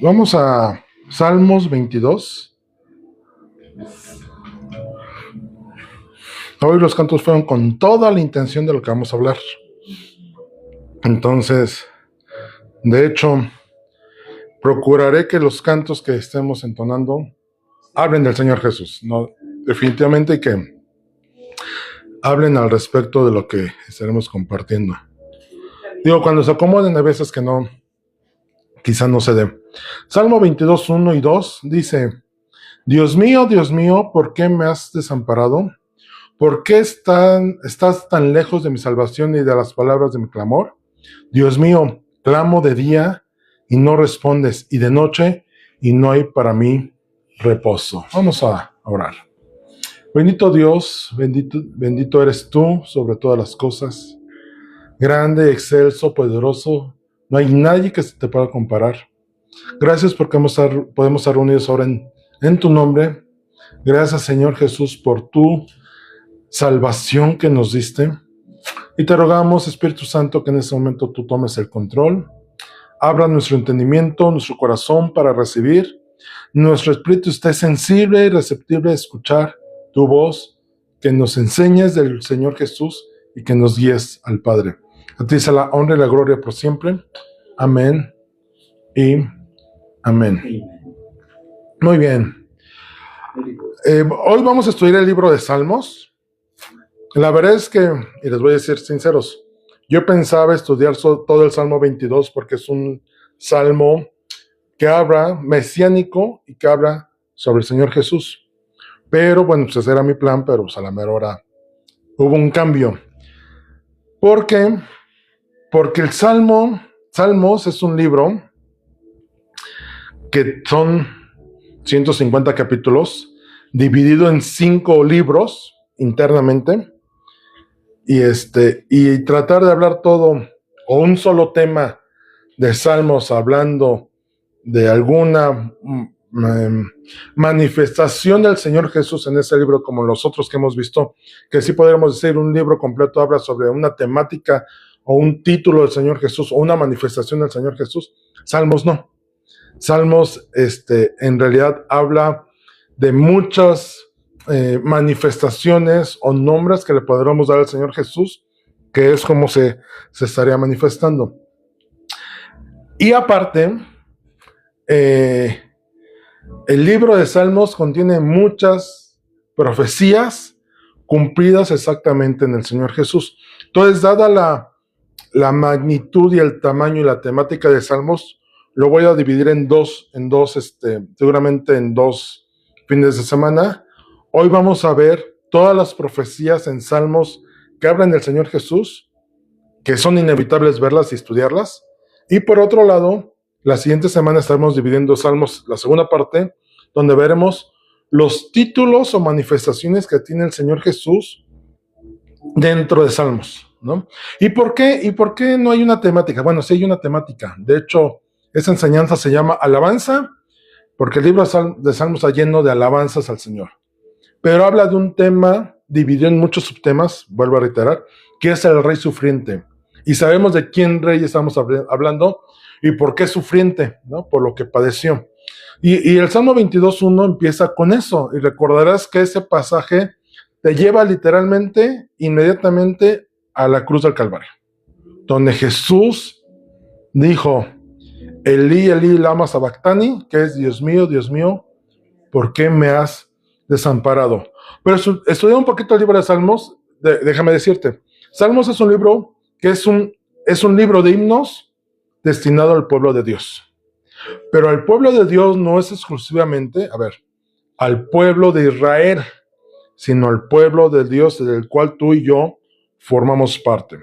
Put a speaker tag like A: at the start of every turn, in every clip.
A: Vamos a Salmos 22. Hoy los cantos fueron con toda la intención de lo que vamos a hablar. Entonces, de hecho, procuraré que los cantos que estemos entonando hablen del Señor Jesús, ¿no? Definitivamente, y que hablen al respecto de lo que estaremos compartiendo. Digo, cuando se acomoden, hay veces que no, quizá no se dé. Salmo 22, 1 y 2 dice: Dios mío, ¿por qué me has desamparado? ¿Por qué estás tan lejos de mi salvación y de las palabras de mi clamor? Dios mío, clamo de día y no respondes, y de noche y no hay para mí reposo. Vamos a orar. Bendito Dios, bendito eres tú sobre todas las cosas. Grande, excelso, poderoso, no hay nadie que se te pueda comparar. Gracias porque podemos estar reunidos ahora en tu nombre. Gracias, Señor Jesús, por tu salvación que nos diste. Y te rogamos, Espíritu Santo, que en este momento tú tomes el control. Abra nuestro entendimiento, nuestro corazón para recibir. Nuestro espíritu esté sensible y receptible a escuchar tu voz, que nos enseñes del Señor Jesús y que nos guíes al Padre. A ti sea la honra y la gloria por siempre. Amén y amén. Muy bien. Hoy vamos a estudiar el libro de Salmos. La verdad es que, y les voy a decir sinceros, yo pensaba estudiar todo el Salmo 22 porque es un salmo que habla mesiánico y que habla sobre el Señor Jesús. Pero bueno, pues ese era mi plan, pero pues a la mera hora hubo un cambio. ¿Por qué? Porque el Salmos es un libro que son 150 capítulos, dividido en 5 libros internamente, y tratar de hablar todo, o un solo tema de Salmos, hablando de alguna manifestación del Señor Jesús en ese libro, como los otros que hemos visto, que sí podríamos decir un libro completo habla sobre una temática o un título del Señor Jesús o una manifestación del Señor Jesús. Salmos no. Salmos en realidad habla de muchas manifestaciones o nombres que le podremos dar al Señor Jesús, que es como se estaría manifestando. Y aparte, el libro de Salmos contiene muchas profecías cumplidas exactamente en el Señor Jesús. Entonces, dada la magnitud y el tamaño y la temática de Salmos, lo voy a dividir en dos, seguramente en 2 fines de semana. Hoy vamos a ver todas las profecías en Salmos que hablan del Señor Jesús, que son inevitables verlas y estudiarlas. Y por otro lado, la siguiente semana estaremos dividiendo Salmos, la segunda parte, donde veremos los títulos o manifestaciones que tiene el Señor Jesús dentro de Salmos, ¿no? ¿Y por qué no hay una temática? Bueno, sí hay una temática. De hecho, esa enseñanza se llama alabanza, porque el libro de Salmos está lleno de alabanzas al Señor. Pero habla de un tema dividido en muchos subtemas, vuelvo a reiterar, que es el rey sufriente. Y sabemos de quién rey estamos hablando y por qué sufriente, ¿no? Por lo que padeció. Y el Salmo 22.1 empieza con eso. Y recordarás que ese pasaje te lleva literalmente, inmediatamente a la cruz del Calvario, donde Jesús dijo: Elí, Elí, lama sabactani, que es Dios mío, ¿por qué me has desamparado? Pero estudiar un poquito el libro de Salmos, déjame decirte, Salmos es un libro que es un libro de himnos destinado al pueblo de Dios. Pero al pueblo de Dios no es exclusivamente, al pueblo de Israel, sino al pueblo de Dios del cual tú y yo formamos parte.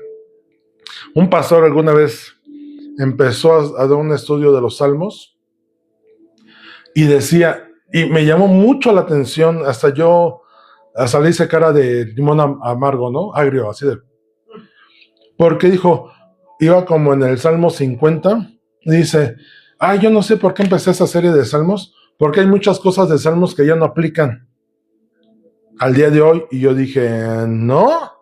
A: Un pastor alguna vez empezó a dar un estudio de los Salmos y decía, y me llamó mucho la atención, hasta le hice cara de limón amargo, ¿no? Agrio, así de... Porque dijo, iba como en el Salmo 50, y dice, yo no sé por qué empecé esa serie de Salmos, porque hay muchas cosas de Salmos que ya no aplican al día de hoy. Y yo dije, no.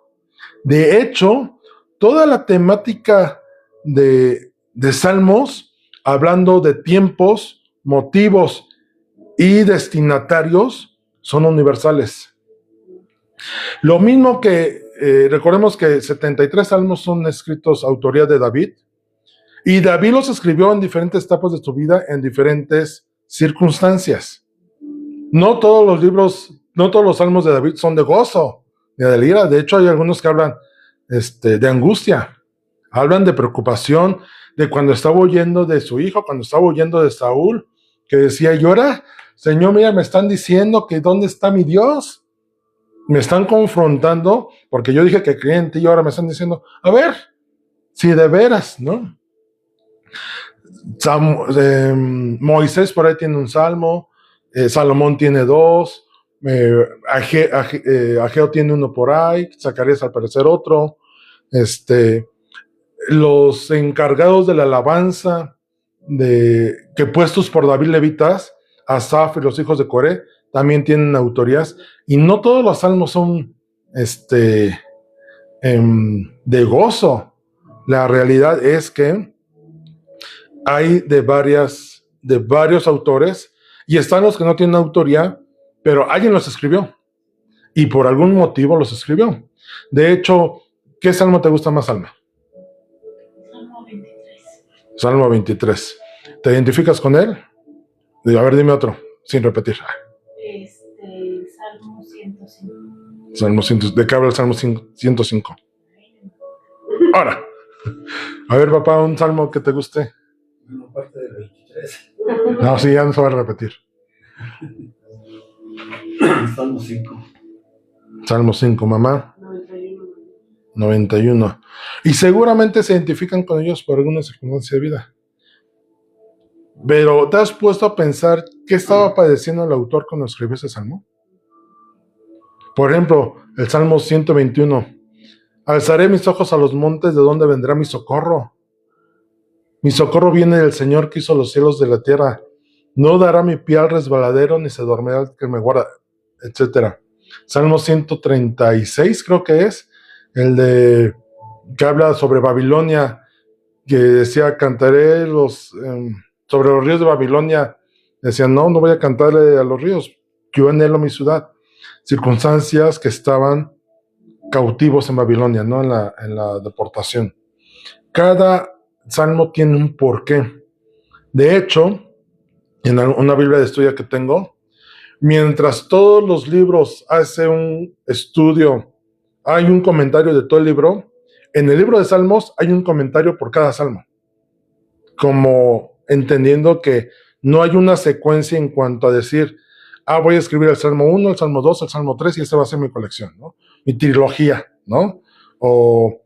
A: De hecho, toda la temática de Salmos hablando de tiempos, motivos y destinatarios, son universales. Lo mismo que, recordemos que 73 salmos son escritos autoría de David, y David los escribió en diferentes etapas de su vida, en diferentes circunstancias. No todos los libros, no todos los salmos de David son de gozo, ni de ira. De hecho, hay algunos que hablan de angustia, hablan de preocupación, de cuando estaba huyendo de su hijo, cuando estaba huyendo de Saúl, que decía, llora, Señor, mira, me están diciendo que ¿dónde está mi Dios? Me están confrontando, porque yo dije que creía en ti y ahora me están diciendo, a ver, si de veras, ¿no? Moisés por ahí tiene un salmo, Salomón tiene dos, Ageo tiene uno por ahí, Zacarías al parecer otro, los encargados de la alabanza que puestos por David levitas, Asaf y los hijos de Coré, también tienen autorías, y no todos los salmos son de gozo. La realidad es que hay de varios autores, y están los que no tienen autoría, pero alguien los escribió, y por algún motivo los escribió. De hecho, ¿qué salmo te gusta más, Alma?
B: Salmo 23.
A: Salmo 23. ¿Te identificas con él? A ver, dime otro, sin repetir.
B: Salmo 105.
A: Salmo 100, ¿de qué habla el Salmo 105? Ahora, a ver, papá, un salmo que te guste.
C: Bueno, parte del 23.
A: No, sí, ya no se va a repetir.
C: Salmo 5.
A: Salmo 5, mamá.
B: 91.
A: 91. Y seguramente se identifican con ellos por alguna circunstancia de vida. Pero ¿te has puesto a pensar qué estaba padeciendo el autor cuando escribió ese salmo? Por ejemplo, el Salmo 121. Alzaré mis ojos a los montes, ¿de dónde vendrá mi socorro? Mi socorro viene del Señor que hizo los cielos de la tierra. No dará mi pie al resbaladero, ni se dormirá el que me guarda, etc. Salmo 136 creo que es, el que habla sobre Babilonia, que decía, cantaré sobre los ríos de Babilonia. Decían, no voy a cantarle a los ríos, yo anhelo mi ciudad. Circunstancias que estaban cautivos en Babilonia, ¿no? En la deportación. Cada salmo tiene un porqué. De hecho, en una Biblia de estudio que tengo, mientras todos los libros hacen un estudio, hay un comentario de todo el libro, en el libro de Salmos hay un comentario por cada salmo, como entendiendo que no hay una secuencia en cuanto a decir, voy a escribir el Salmo 1, el Salmo 2, el Salmo 3 y esta va a ser mi colección, ¿no? Mi trilogía, ¿no? O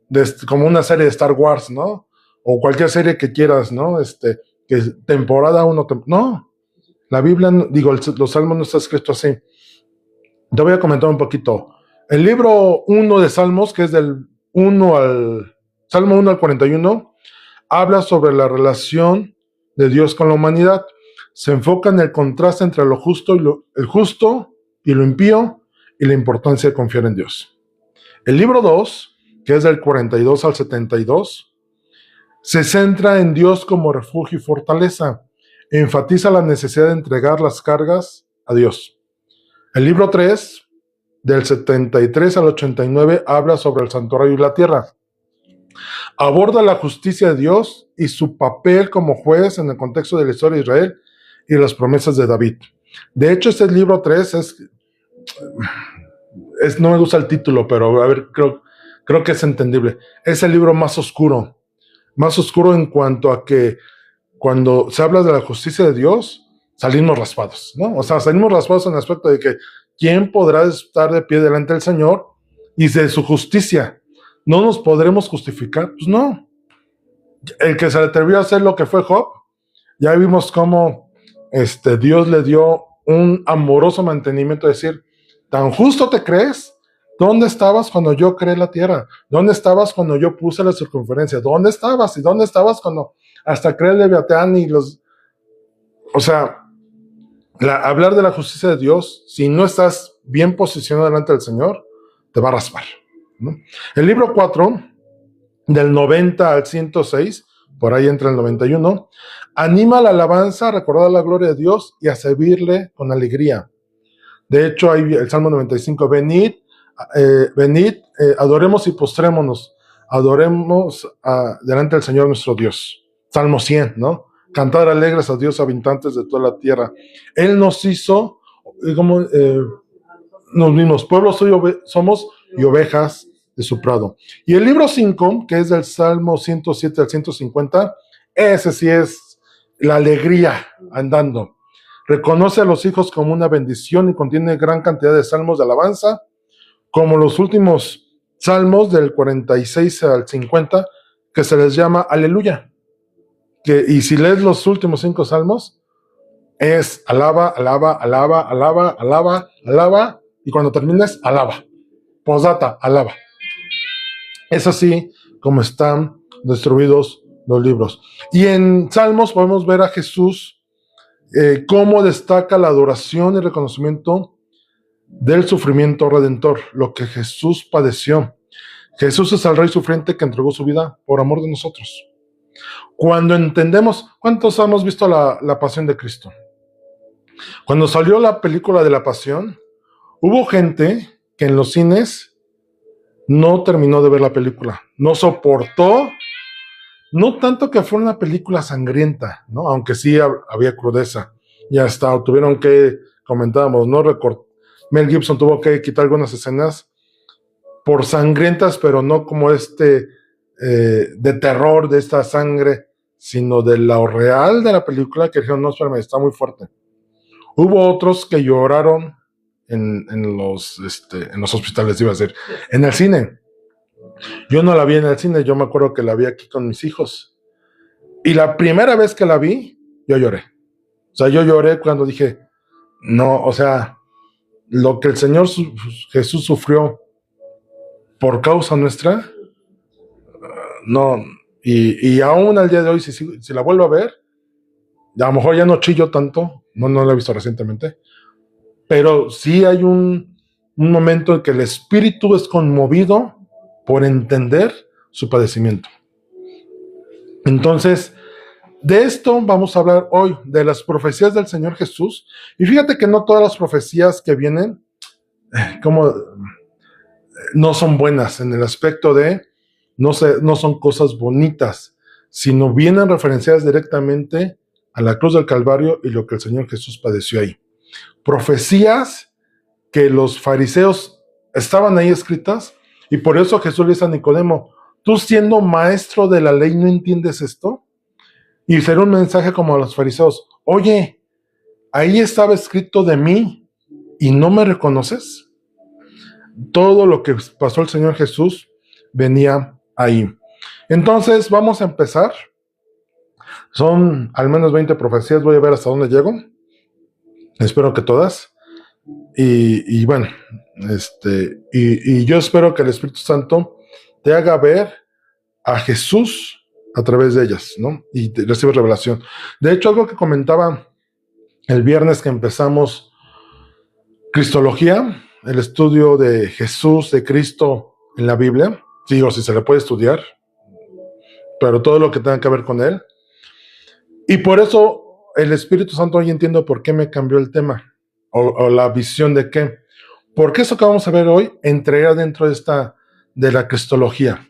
A: como una serie de Star Wars, ¿no? O cualquier serie que quieras, ¿no? Que temporada 1, no. La Biblia, los Salmos no está escrito así. Te voy a comentar un poquito. El libro 1 de Salmos, que es del Salmo 1 al 41, habla sobre la relación de Dios con la humanidad. Se enfoca en el contraste entre lo justo y lo impío, y la importancia de confiar en Dios. El libro 2, que es del 42 al 72, se centra en Dios como refugio y fortaleza. Enfatiza la necesidad de entregar las cargas a Dios. El libro 3, del 73 al 89, habla sobre el santuario y la tierra. Aborda la justicia de Dios y su papel como juez en el contexto de la historia de Israel y las promesas de David. De hecho, este libro 3 no me gusta el título, pero a ver, creo que es entendible. Es el libro más oscuro en cuanto a que cuando se habla de la justicia de Dios, salimos raspados, ¿no? O sea, salimos raspados en el aspecto de que ¿quién podrá estar de pie delante del Señor y de su justicia? ¿No nos podremos justificar? Pues no. El que se le atrevió a hacer lo que fue Job, ya vimos cómo Dios le dio un amoroso mantenimiento, de decir, ¿tan justo te crees? ¿Dónde estabas cuando yo creé la tierra? ¿Dónde estabas cuando yo puse la circunferencia? ¿Dónde estabas? ¿Y dónde estabas cuando hasta creé el Leviatán y los... O sea, hablar de la justicia de Dios, si no estás bien posicionado delante del Señor, te va a raspar, ¿no? El libro 4, del 90 al 106, por ahí entra el 91, anima la alabanza a recordar la gloria de Dios y a servirle con alegría. De hecho, hay el Salmo 95, venid, adoremos y postrémonos, adoremos delante del Señor nuestro Dios. Salmo 100, ¿no? Cantar alegres a Dios, habitantes de toda la tierra. Él nos hizo, como nos mismos, pueblo somos y ovejas de su prado. Y el libro 5, que es del Salmo 107 al 150, ese sí es la alegría andando. Reconoce a los hijos como una bendición y contiene gran cantidad de salmos de alabanza, como los últimos salmos del 46 al 50, que se les llama aleluya. Y si lees los últimos 5 salmos, es alaba, alaba, alaba, alaba, alaba, alaba, y cuando termines, alaba. Posdata, alaba. Es así como están distribuidos los libros. Y en Salmos podemos ver a Jesús cómo destaca la adoración y reconocimiento del sufrimiento redentor, lo que Jesús padeció. Jesús es el Rey sufriente que entregó su vida por amor de nosotros. Cuando entendemos, ¿cuántos hemos visto la Pasión de Cristo? Cuando salió la película de la Pasión, hubo gente que en los cines no terminó de ver la película, no soportó, no tanto que fuera una película sangrienta, ¿no? Aunque sí había crudeza, y hasta tuvieron que, comentábamos, ¿no? Mel Gibson tuvo que quitar algunas escenas por sangrientas, pero no como de terror, de esta sangre, sino de lo real de la película, que dijeron, no, espérame, está muy fuerte. Hubo otros que lloraron en los hospitales, iba a decir, en el cine. Yo no la vi en el cine, yo me acuerdo que la vi aquí con mis hijos. Y la primera vez que la vi, yo lloré. O sea, yo lloré cuando dije, no, o sea, lo que el Señor Jesús sufrió por causa nuestra, no, y aún al día de hoy, si la vuelvo a ver, a lo mejor ya no chillo tanto, no la he visto recientemente, pero sí hay un momento en que el espíritu es conmovido por entender su padecimiento. Entonces, de esto vamos a hablar hoy, de las profecías del Señor Jesús. Y fíjate que no todas las profecías que vienen no son buenas, en el aspecto de no son cosas bonitas, sino vienen referenciadas directamente a la cruz del Calvario y lo que el Señor Jesús padeció ahí. Profecías que los fariseos estaban ahí escritas, y por eso Jesús le dice a Nicodemo, tú siendo maestro de la ley, ¿no entiendes esto? Y será un mensaje como a los fariseos, oye, ahí estaba escrito de mí y no me reconoces. Todo lo que pasó el Señor Jesús venía ahí. Entonces vamos a empezar. Son al menos 20 profecías, voy a ver hasta dónde llego. Espero que todas. Y bueno, y yo espero que el Espíritu Santo te haga ver a Jesús a través de ellas, ¿no? Y recibes revelación. De hecho, algo que comentaba el viernes que empezamos Cristología, el estudio de Jesús, de Cristo en la Biblia, digo, si se le puede estudiar, pero todo lo que tenga que ver con él. Y por eso el Espíritu Santo hoy entiendo por qué me cambió el tema, o la visión de qué. Porque eso que vamos a ver hoy entraría dentro de la Cristología.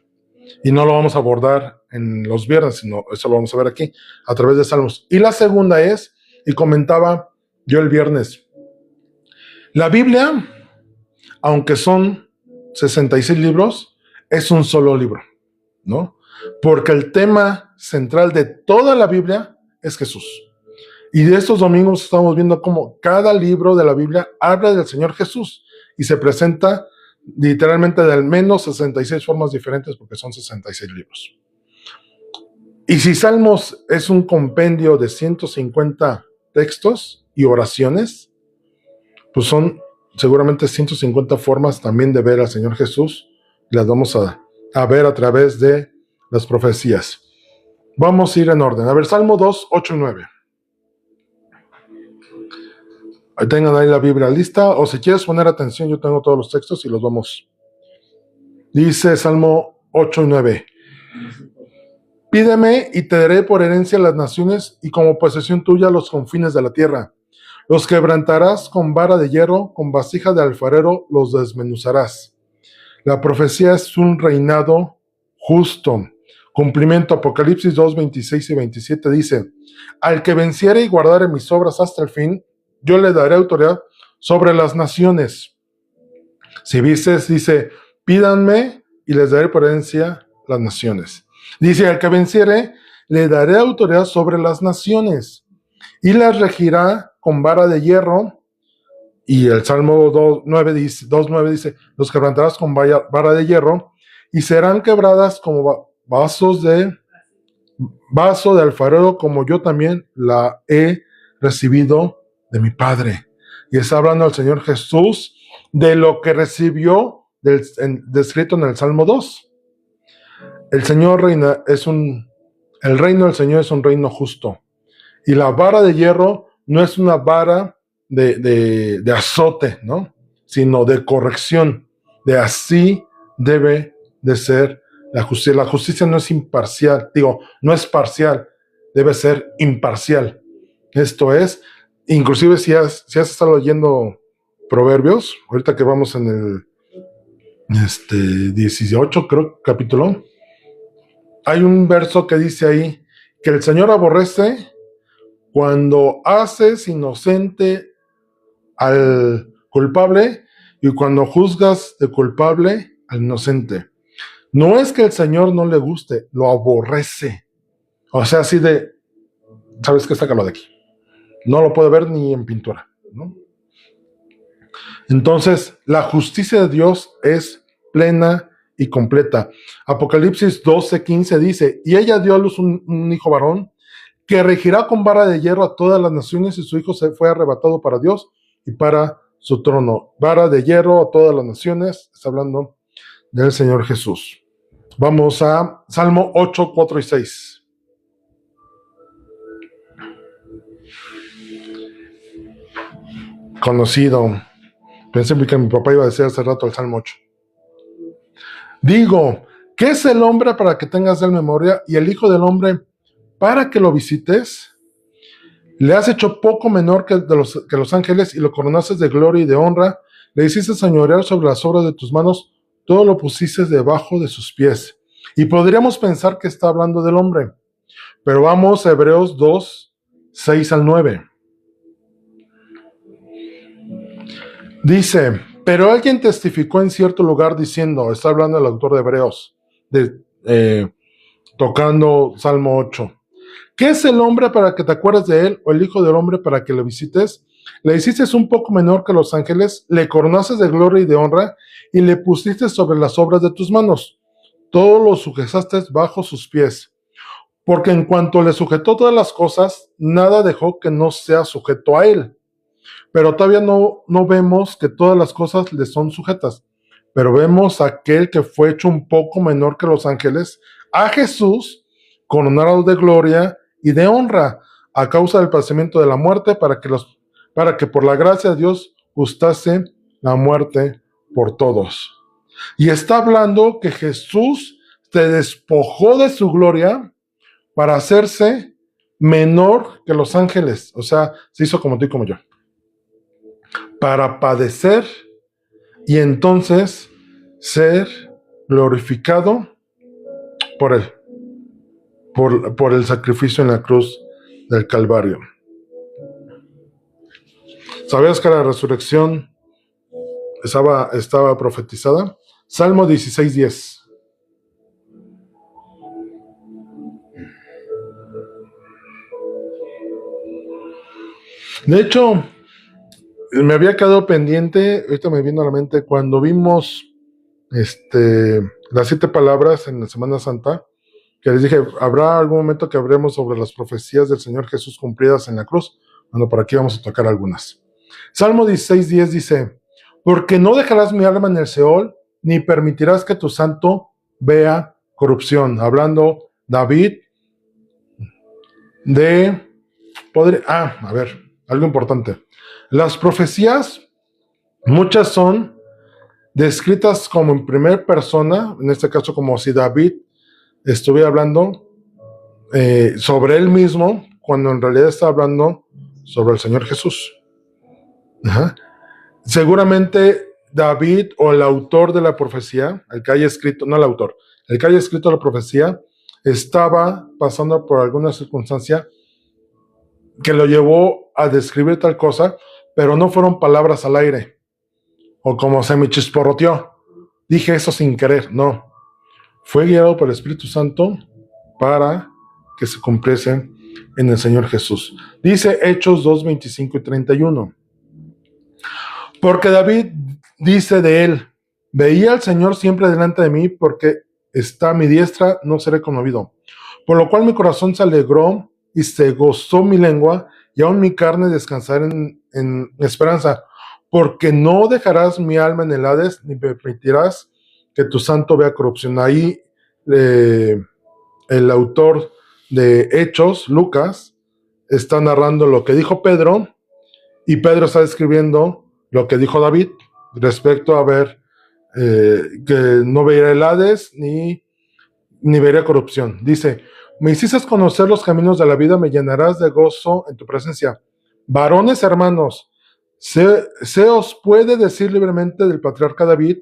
A: Y no lo vamos a abordar en los viernes, sino eso lo vamos a ver aquí, a través de Salmos. Y la segunda es, y comentaba yo el viernes, la Biblia, aunque son 66 libros, es un solo libro, ¿no? Porque el tema central de toda la Biblia es Jesús. Y de estos domingos estamos viendo cómo cada libro de la Biblia habla del Señor Jesús y se presenta literalmente de al menos 66 formas diferentes, porque son 66 libros. Y si Salmos es un compendio de 150 textos y oraciones, pues son seguramente 150 formas también de ver al Señor Jesús. Las vamos a ver a través de las profecías. Vamos a ir en orden. A ver, Salmo 2, 8 y 9. Tengan ahí la Biblia lista, o si quieres poner atención, yo tengo todos los textos y los vamos. Dice Salmo 8 y 9. Pídeme y te daré por herencia las naciones y como posesión tuya los confines de la tierra. Los quebrantarás con vara de hierro, con vasija de alfarero los desmenuzarás. La profecía es un reinado justo. Cumplimiento. Apocalipsis 2, 26 y 27 dice: al que venciere y guardare mis obras hasta el fin, yo le daré autoridad sobre las naciones. Si dices, dice, pídanme y les daré por herencia las naciones. Dice, al que venciere, le daré autoridad sobre las naciones y las regirá con vara de hierro. Y el Salmo 2.9 dice, los quebrantarás con vara de hierro y serán quebradas como vaso de alfarero, como yo también la he recibido de mi Padre. Y está hablando el Señor Jesús de lo que recibió descrito en el Salmo 2. El Señor reina, el reino del Señor es un reino justo. Y la vara de hierro no es una vara de azote, ¿no? Sino de corrección. De así debe de ser la justicia. La justicia no es imparcial, no es parcial, debe ser imparcial. Esto es, inclusive si has estado leyendo Proverbios, ahorita que vamos en el 18, creo, capítulo, hay un verso que dice ahí que el Señor aborrece cuando haces inocente al culpable y cuando juzgas de culpable al inocente. No es que el Señor no le guste, lo aborrece. O sea, así de, ¿sabes qué? Sácalo de aquí. No lo puede ver ni en pintura, ¿no? Entonces, la justicia de Dios es plena y completa. Apocalipsis 12:15 dice, y ella dio a luz un hijo varón, que regirá con vara de hierro a todas las naciones, y su hijo se fue arrebatado para Dios y para su trono. Vara de hierro a todas las naciones, está hablando del Señor Jesús. Vamos a Salmo 8, 4 y 6. Conocido. Pensé que mi papá iba a decir hace rato el Salmo 8. Digo, ¿qué es el hombre para que tengas de él memoria y el hijo del hombre para que lo visites? Le has hecho poco menor que los ángeles y lo coronaste de gloria y de honra. Le hiciste señorear sobre las obras de tus manos, todo lo pusiste debajo de sus pies. Y podríamos pensar que está hablando del hombre. Pero vamos a Hebreos 2, 6 al 9. Dice, pero alguien testificó en cierto lugar diciendo, está hablando el autor de Hebreos, tocando Salmo 8. ¿Qué es el hombre para que te acuerdes de él, o el hijo del hombre para que lo visites? Le hiciste un poco menor que los ángeles, le coronaste de gloria y de honra, y le pusiste sobre las obras de tus manos. Todo lo sujetaste bajo sus pies. Porque en cuanto le sujetó todas las cosas, nada dejó que no sea sujeto a él. Pero todavía no vemos que todas las cosas le son sujetas. Pero vemos a aquel que fue hecho un poco menor que los ángeles, a Jesús, coronado de gloria y de honra, a causa del padecimiento de la muerte, para que por la gracia de Dios gustase la muerte por todos. Y está hablando que Jesús se despojó de su gloria para hacerse menor que los ángeles. O sea, se hizo como tú y como yo. Para padecer y entonces ser glorificado por él, por el sacrificio en la cruz del Calvario. ¿Sabías que la resurrección estaba profetizada? Salmo 16:10. De hecho, me había quedado pendiente, ahorita me vino a la mente, cuando vimos las 7 palabras en la Semana Santa, que les dije, habrá algún momento que hablemos sobre las profecías del Señor Jesús cumplidas en la cruz. Bueno, por aquí vamos a tocar algunas. Salmo 16:10 dice, porque no dejarás mi alma en el Seol, ni permitirás que tu santo vea corrupción. Hablando David de... algo importante. Las profecías, muchas son descritas como en primera persona, en este caso como si David estuviera hablando sobre él mismo, cuando en realidad está hablando sobre el Señor Jesús. Ajá. Seguramente David o el autor de la profecía, el que haya escrito, no el autor, el que haya escrito la profecía, estaba pasando por alguna circunstancia que lo llevó a describir tal cosa, pero no fueron palabras al aire, o como se me chisporroteó, dije eso sin querer, no. Fue guiado por el Espíritu Santo para que se cumpliese en el Señor Jesús. Dice Hechos 2, 25 y 31. Porque David dice de él, veía al Señor siempre delante de mí, porque está a mi diestra, no seré conmovido. Por lo cual mi corazón se alegró y se gozó mi lengua, y aún mi carne descansará en esperanza, porque no dejarás mi alma en el Hades, ni permitirás que tu santo vea corrupción. Ahí el autor de Hechos, Lucas, está narrando lo que dijo Pedro, y Pedro está describiendo lo que dijo David respecto a ver que no vería el Hades ni vería corrupción. Dice, me hiciste conocer los caminos de la vida, me llenarás de gozo en tu presencia. Varones hermanos, se os puede decir libremente del patriarca David,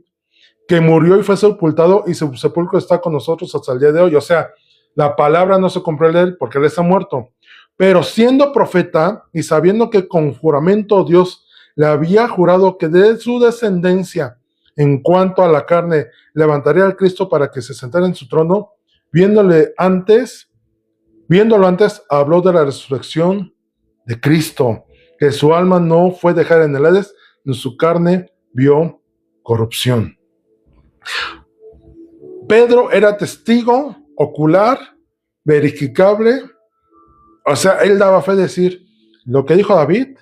A: que murió y fue sepultado, y su sepulcro está con nosotros hasta el día de hoy. O sea, la palabra no se cumplió de él porque él está muerto. Pero siendo profeta y sabiendo que con juramento Dios le había jurado que de su descendencia, en cuanto a la carne, levantaría al Cristo para que se sentara en su trono, viéndolo antes, habló de la resurrección de Cristo, que su alma no fue dejada en el Hades, ni su carne vio corrupción. Pedro era testigo ocular, verificable, o sea, él daba fe de decir, lo que dijo David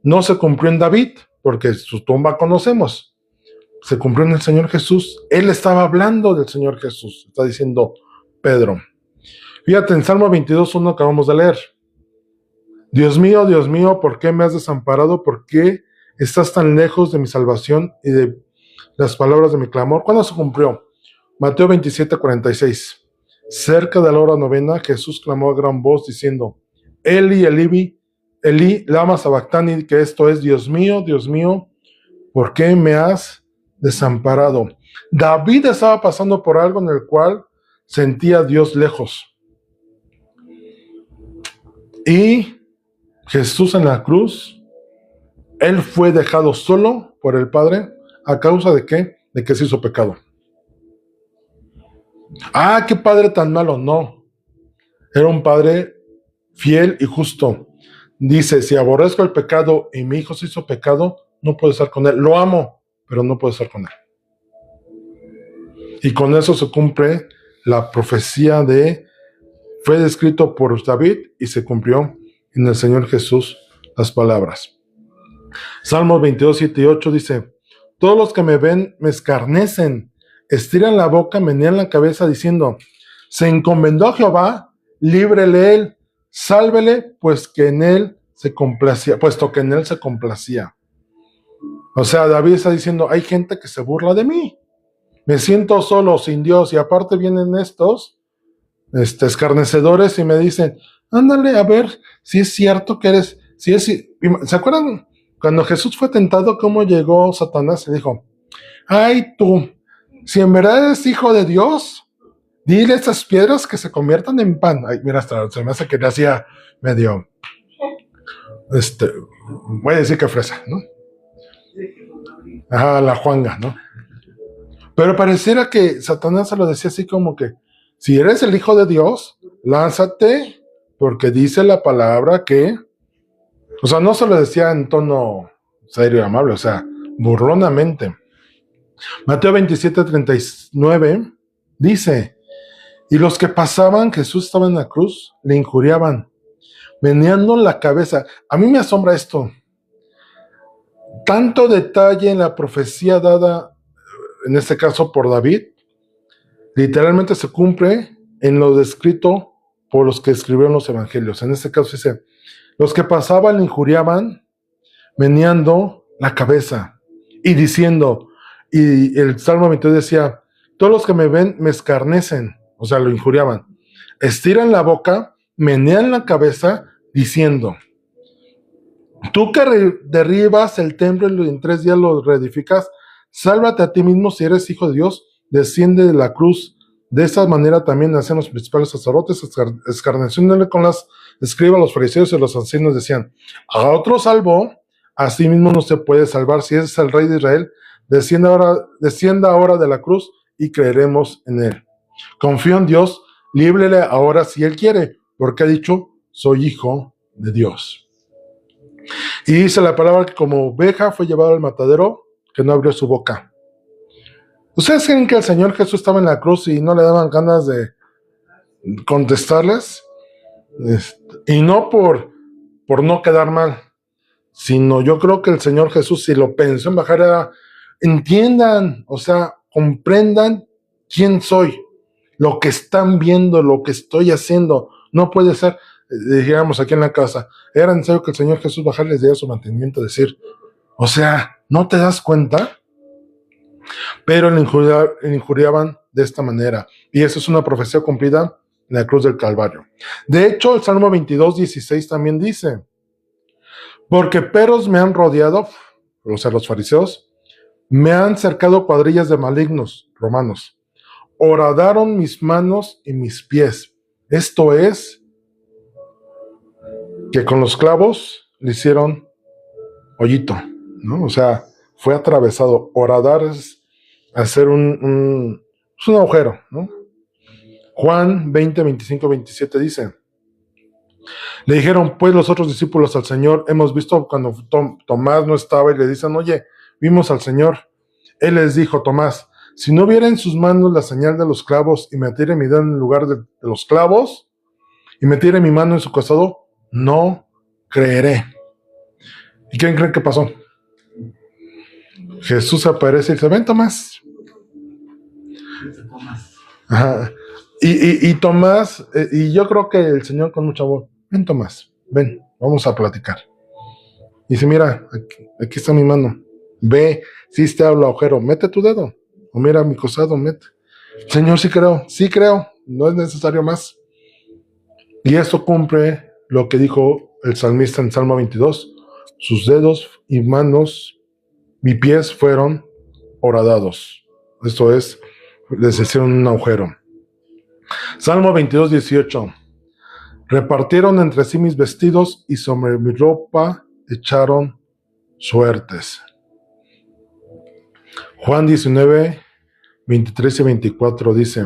A: no se cumplió en David, porque su tumba conocemos, se cumplió en el Señor Jesús. Él estaba hablando del Señor Jesús, está diciendo Pedro. Fíjate, en Salmo 22:1 acabamos de leer, Dios mío, ¿por qué me has desamparado? ¿Por qué estás tan lejos de mi salvación y de las palabras de mi clamor? ¿Cuándo se cumplió? Mateo 27:46. Cerca de la hora novena, Jesús clamó a gran voz diciendo, Eli, Eli, lama sabactani, que esto es, Dios mío, ¿por qué me has desamparado? David estaba pasando por algo en el cual sentía a Dios lejos. Y Jesús en la cruz, él fue dejado solo por el Padre, ¿a causa de qué? De que se hizo pecado. Ah, qué padre tan malo, no. Era un padre fiel y justo. Dice, si aborrezco el pecado y mi hijo se hizo pecado, no puedo estar con él. Lo amo, pero no puedo estar con él. Y con eso se cumple la profecía fue descrito por David y se cumplió en el Señor Jesús las palabras. Salmos 22, 7 y 8 dice, todos los que me ven me escarnecen, estiran la boca, menean la cabeza diciendo, se encomendó a Jehová, líbrele él, sálvele, puesto que en él se complacía. O sea, David está diciendo, hay gente que se burla de mí, me siento solo, sin Dios, y aparte vienen estos escarnecedores y me dicen, ándale a ver si es cierto que eres, ¿se acuerdan cuando Jesús fue tentado, cómo llegó Satanás y dijo, ay tú, si en verdad eres hijo de Dios, dile a estas piedras que se conviertan en pan? Ay, mira, hasta se me hace que le hacía medio, voy a decir que fresa, ¿no? Ajá, la Juanga, ¿no? Pero pareciera que Satanás se lo decía así como que, si eres el hijo de Dios, lánzate, porque dice la palabra que, o sea, no se lo decía en tono serio y amable, o sea, burlonamente. Mateo 27:39 dice, y los que pasaban, Jesús estaba en la cruz, le injuriaban, meneando la cabeza. A mí me asombra esto. Tanto detalle en la profecía dada, en este caso por David, literalmente se cumple en lo descrito por los que escribieron los evangelios. En este caso dice, los que pasaban le injuriaban, meneando la cabeza y diciendo, y el Salmo 22 decía, todos los que me ven me escarnecen, o sea, lo injuriaban. estiran la boca, menean la cabeza, diciendo: tú que derribas el templo y en 3 días lo reedificas, sálvate a ti mismo si eres hijo de Dios, desciende de la cruz. De esa manera también hacían los principales sacerdotes, escarneciéndole con las escribas, los fariseos y los ancianos decían: a otro salvó, a sí mismo no se puede salvar. Si es el rey de Israel, descienda ahora de la cruz y creeremos en él. Confío en Dios, líbrele ahora si él quiere, porque ha dicho: soy hijo de Dios. Y dice la palabra que como oveja fue llevado al matadero, que no abrió su boca. ¿Ustedes creen que el Señor Jesús estaba en la cruz y no le daban ganas de contestarles? Y no por no quedar mal, sino yo creo que el Señor Jesús, si lo pensó en bajar, era: entiendan, o sea, comprendan quién soy, lo que están viendo, lo que estoy haciendo. No puede ser, dijéramos aquí en la casa, era necesario que el Señor Jesús bajara y les diera su mantenimiento, decir, o sea, ¿no te das cuenta? Pero le injuriaban de esta manera, y eso es una profecía cumplida en la cruz del Calvario. De hecho, el Salmo 22:16 también dice: porque perros me han rodeado, o sea, los fariseos, me han cercado cuadrillas de malignos, romanos, horadaron mis manos y mis pies. Esto es, que con los clavos le hicieron hoyito, ¿no? O sea, fue atravesado. Horadar es hacer un agujero, ¿no? Juan 20:25-27 dice: le dijeron pues los otros discípulos al Señor: hemos visto cuando Tomás no estaba, y le dicen: oye, vimos al Señor. Él les dijo: Tomás, si no viera en sus manos la señal de los clavos, y metiere mi dedo en el lugar de los clavos, y metiere mi mano en su costado, no creeré. ¿Y quién creen que pasó? Jesús aparece y dice: ven, Tomás. Ajá. Y Tomás, y yo creo que el Señor con mucha voz: ven, Tomás, ven, vamos a platicar. Y dice: mira, aquí está mi mano. Ve, si te hablo agujero, mete tu dedo. O mira mi costado, mete. Señor, sí creo, no es necesario más. Y esto cumple lo que dijo el salmista en Salmo 22: sus dedos y manos y pies fueron horadados. Esto es, les hicieron un agujero. Salmo 22:18: repartieron entre sí mis vestidos y sobre mi ropa echaron suertes. Juan 19:23-24 dice: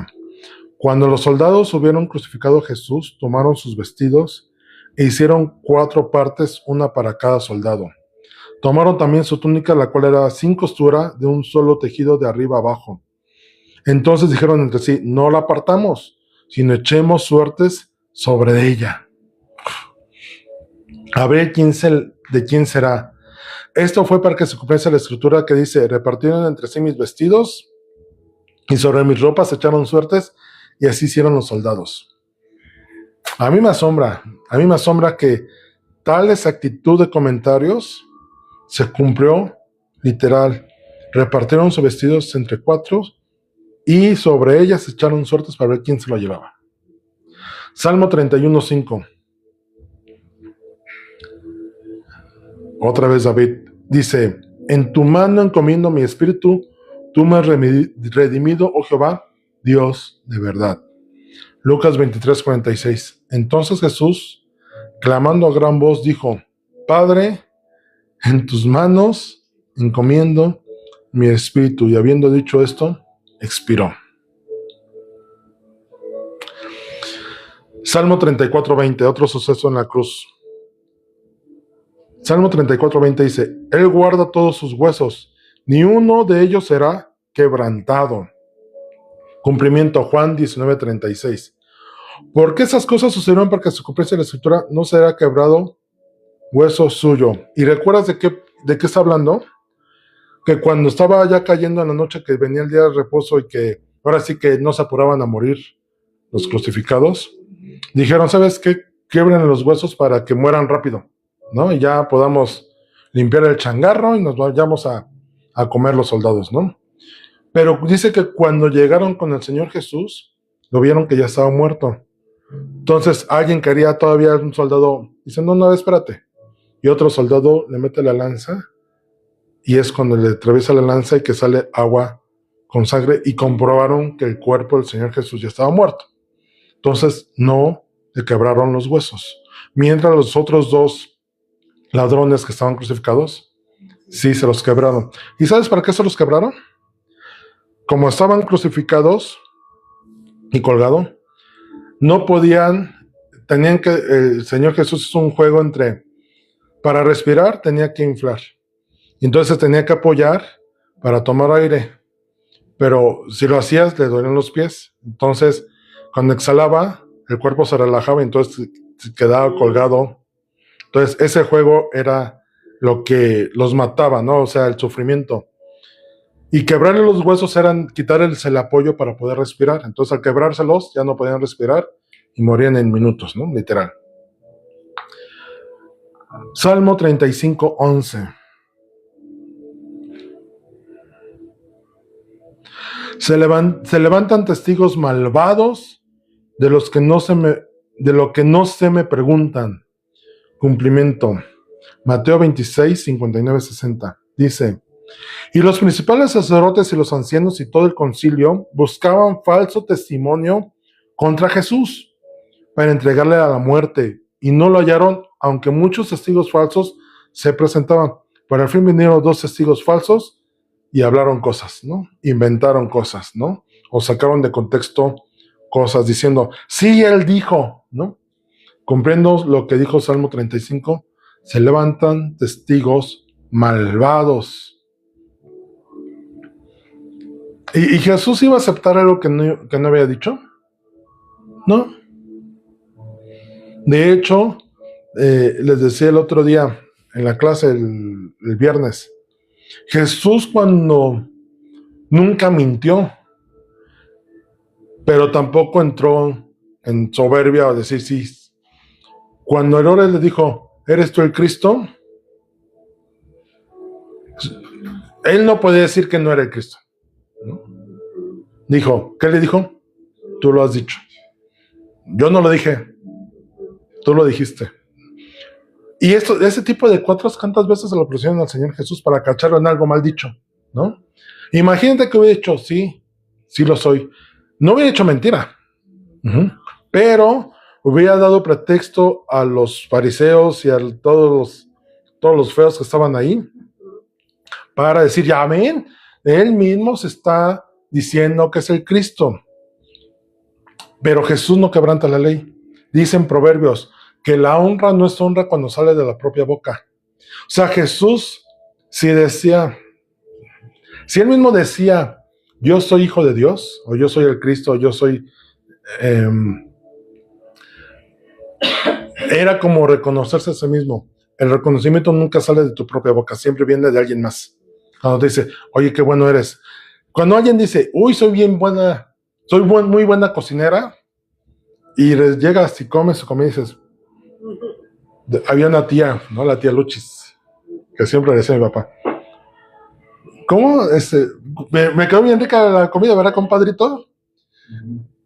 A: cuando los soldados hubieron crucificado a Jesús, tomaron sus vestidos e hicieron 4 partes, una para cada soldado. Tomaron también su túnica, la cual era sin costura, de un solo tejido de arriba abajo. Entonces dijeron entre sí: no la partamos, sino echemos suertes sobre ella, a ver de quién será. Esto fue para que se cumpliese la escritura que dice: repartieron entre sí mis vestidos y sobre mis ropas echaron suertes, y así hicieron los soldados. A mí me asombra que tal exactitud de comentarios se cumplió literal. Repartieron sus vestidos entre 4 y sobre ellas echaron suertes para ver quién se lo llevaba. Salmo 31:5. Otra vez David dice: en tu mano encomiendo mi espíritu, tú me has redimido, oh Jehová, Dios de verdad. Lucas 23:46. Entonces Jesús, clamando a gran voz, dijo: Padre, en tus manos encomiendo mi espíritu. Y habiendo dicho esto, expiró. Salmo 34:20, otro suceso en la cruz. Salmo 34:20 dice: Él guarda todos sus huesos, ni uno de ellos será quebrantado. Cumplimiento, Juan 19:36. Porque esas cosas sucedieron para que se cumpliese la escritura: no será quebrado hueso suyo. ¿Y recuerdas de qué está hablando? Que cuando estaba ya cayendo en la noche, que venía el día de reposo y que ahora sí que no se apuraban a morir los crucificados, dijeron: ¿sabes qué? Quiebren los huesos para que mueran rápido, ¿no? Y ya podamos limpiar el changarro y nos vayamos a comer los soldados, ¿no? Pero dice que cuando llegaron con el Señor Jesús, lo vieron que ya estaba muerto. Entonces alguien quería todavía, un soldado, dice, no, espérate. Y otro soldado le mete la lanza y es cuando le atraviesa la lanza y que sale agua con sangre y comprobaron que el cuerpo del Señor Jesús ya estaba muerto. Entonces no le quebraron los huesos. Mientras los otros dos ladrones que estaban crucificados, sí se los quebraron. ¿Y sabes para qué se los quebraron? Como estaban crucificados y colgados, no podían, tenían que, el Señor Jesús hizo un juego entre, para respirar tenía que inflar, y entonces tenía que apoyar para tomar aire, pero si lo hacías le dolían los pies, entonces cuando exhalaba el cuerpo se relajaba y entonces se quedaba colgado. Entonces ese juego era lo que los mataba, ¿no? O sea, el sufrimiento. Y quebrarle los huesos eran quitarles el apoyo para poder respirar. Entonces, al quebrárselos, ya no podían respirar y morían en minutos, ¿no? Literal. Salmo 35:11. Se levantan testigos malvados de lo que no se me preguntan. Cumplimiento. Mateo 26, 59, 60. Dice: y los principales sacerdotes y los ancianos y todo el concilio buscaban falso testimonio contra Jesús para entregarle a la muerte, y no lo hallaron, aunque muchos testigos falsos se presentaban. Pero al fin vinieron 2 testigos falsos y hablaron cosas, ¿no? Inventaron cosas, ¿no? O sacaron de contexto cosas diciendo, sí, él dijo, ¿no? Comprendo lo que dijo Salmo 35, se levantan testigos malvados. ¿Y Jesús iba a aceptar algo que no había dicho? No. De hecho, les decía el otro día en la clase, el viernes, Jesús cuando nunca mintió, pero tampoco entró en soberbia a decir sí. Cuando Herodes le dijo, ¿eres tú el Cristo? Él no podía decir que no era el Cristo, ¿no? Dijo, ¿qué le dijo? Tú lo has dicho. Yo no lo dije, tú lo dijiste. Y ese tipo de cuatro, ¿cuántas veces se lo presionan al Señor Jesús para cacharlo en algo mal dicho? ¿No? Imagínate que hubiera dicho, sí lo soy. No hubiera hecho mentira. Pero hubiera dado pretexto a los fariseos y a todos los feos que estaban ahí para decir, ya ven, él mismo se está diciendo que es el Cristo. Pero Jesús no quebranta la ley. Dicen Proverbios que la honra no es honra cuando sale de la propia boca. O sea, Jesús, si él mismo decía, yo soy hijo de Dios, o yo soy el Cristo, o yo soy... era como reconocerse a sí mismo. El reconocimiento nunca sale de tu propia boca, siempre viene de alguien más. Cuando te dice, oye, qué bueno eres. Cuando alguien dice, uy, soy muy buena cocinera, y llegas y comes y dices, había una tía, ¿no? La tía Luchis, que siempre decía a mi papá, ¿cómo? Me quedó bien rica la comida, ¿verdad, compadrito?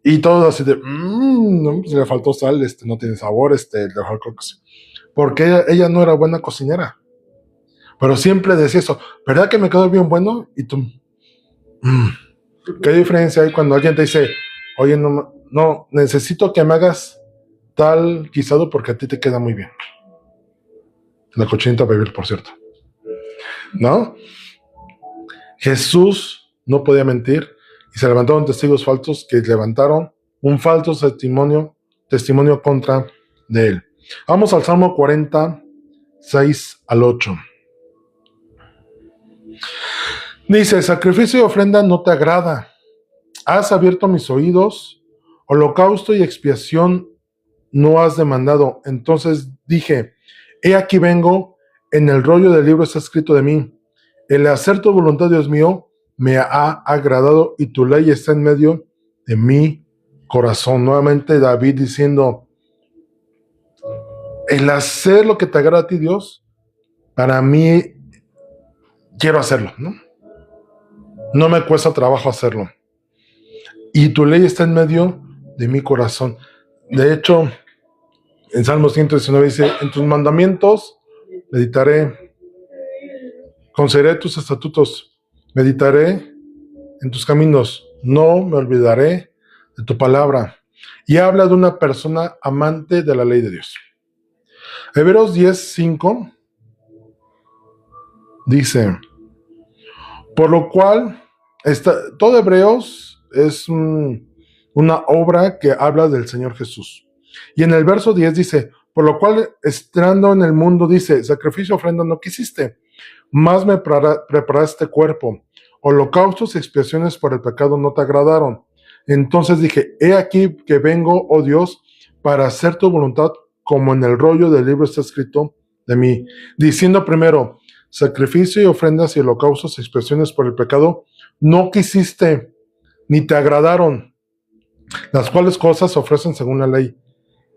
A: Y todo así de, no, pues le faltó sal, no tiene sabor, le faltó... Porque ella no era buena cocinera. Pero siempre decía eso, ¿verdad que me quedó bien bueno? Y tú, ¿qué diferencia hay cuando alguien te dice, oye, no, necesito que me hagas tal guisado porque a ti te queda muy bien? La cochinita beber, por cierto. ¿No? Jesús no podía mentir y se levantaron testigos falsos que levantaron un falso testimonio contra de él. Vamos al Salmo 46 al 8. Dice, sacrificio y ofrenda no te agrada. Has abierto mis oídos, holocausto y expiación no has demandado. Entonces dije, he aquí vengo, en el rollo del libro está escrito de mí. El hacer tu voluntad, Dios mío, me ha agradado y tu ley está en medio de mi corazón. Nuevamente David diciendo, el hacer lo que te agrada a ti, Dios, para mí quiero hacerlo, ¿no? No me cuesta trabajo hacerlo. Y tu ley está en medio de mi corazón. De hecho, en Salmo 119 dice, en tus mandamientos meditaré, consideraré tus estatutos, meditaré en tus caminos, no me olvidaré de tu palabra. Y habla de una persona amante de la ley de Dios. Hebreos 10:5 dice, por lo cual, todo Hebreos es una obra que habla del Señor Jesús. Y en el verso 10 dice, por lo cual, estando en el mundo, dice, sacrificio, ofrenda no quisiste, más me preparaste cuerpo, holocaustos y expiaciones por el pecado no te agradaron. Entonces dije, he aquí que vengo, oh Dios, para hacer tu voluntad, como en el rollo del libro está escrito de mí, diciendo primero, sacrificio y ofrendas y holocaustos y expiaciones por el pecado no quisiste, ni te agradaron, las cuales cosas ofrecen según la ley,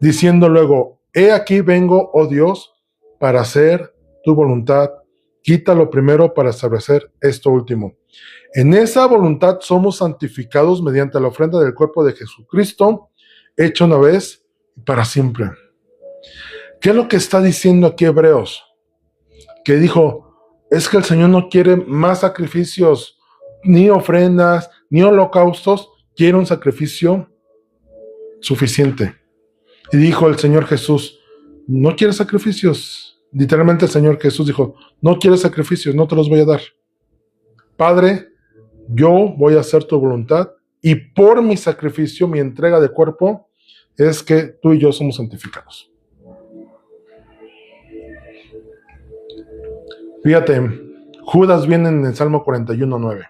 A: diciendo luego, he aquí vengo, oh Dios, para hacer tu voluntad, quítalo primero para establecer esto último. En esa voluntad somos santificados mediante la ofrenda del cuerpo de Jesucristo, hecha una vez y para siempre. ¿Qué es lo que está diciendo aquí Hebreos? Que dijo, es que el Señor no quiere más sacrificios, ni ofrendas, ni holocaustos, quiere un sacrificio suficiente. Y dijo el Señor Jesús, no quiere sacrificios. Literalmente el Señor Jesús dijo, no quiere sacrificios, no te los voy a dar. Padre, yo voy a hacer tu voluntad y por mi sacrificio, mi entrega de cuerpo, es que tú y yo somos santificados. Fíjate, Judas viene en el Salmo 41:9.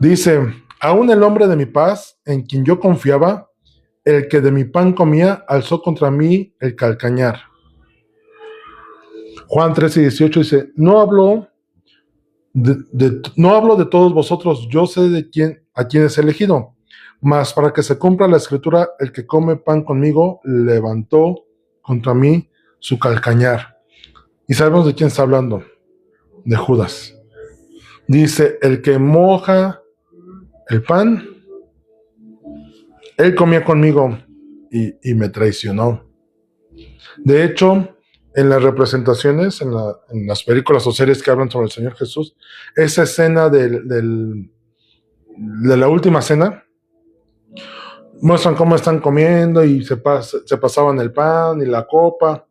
A: Dice, aún el hombre de mi paz, en quien yo confiaba, el que de mi pan comía, alzó contra mí el calcañar. Juan 13:18 dice, no hablo de todos vosotros, yo sé a quién es elegido, mas para que se cumpla la escritura, el que come pan conmigo levantó contra mí su calcañar. Y sabemos de quién está hablando, de Judas. Dice, el que moja el pan, él comía conmigo y me traicionó. De hecho, en las representaciones, en las películas o series que hablan sobre el Señor Jesús, esa escena de la última cena, muestran cómo están comiendo y se pasaban el pan y la copa,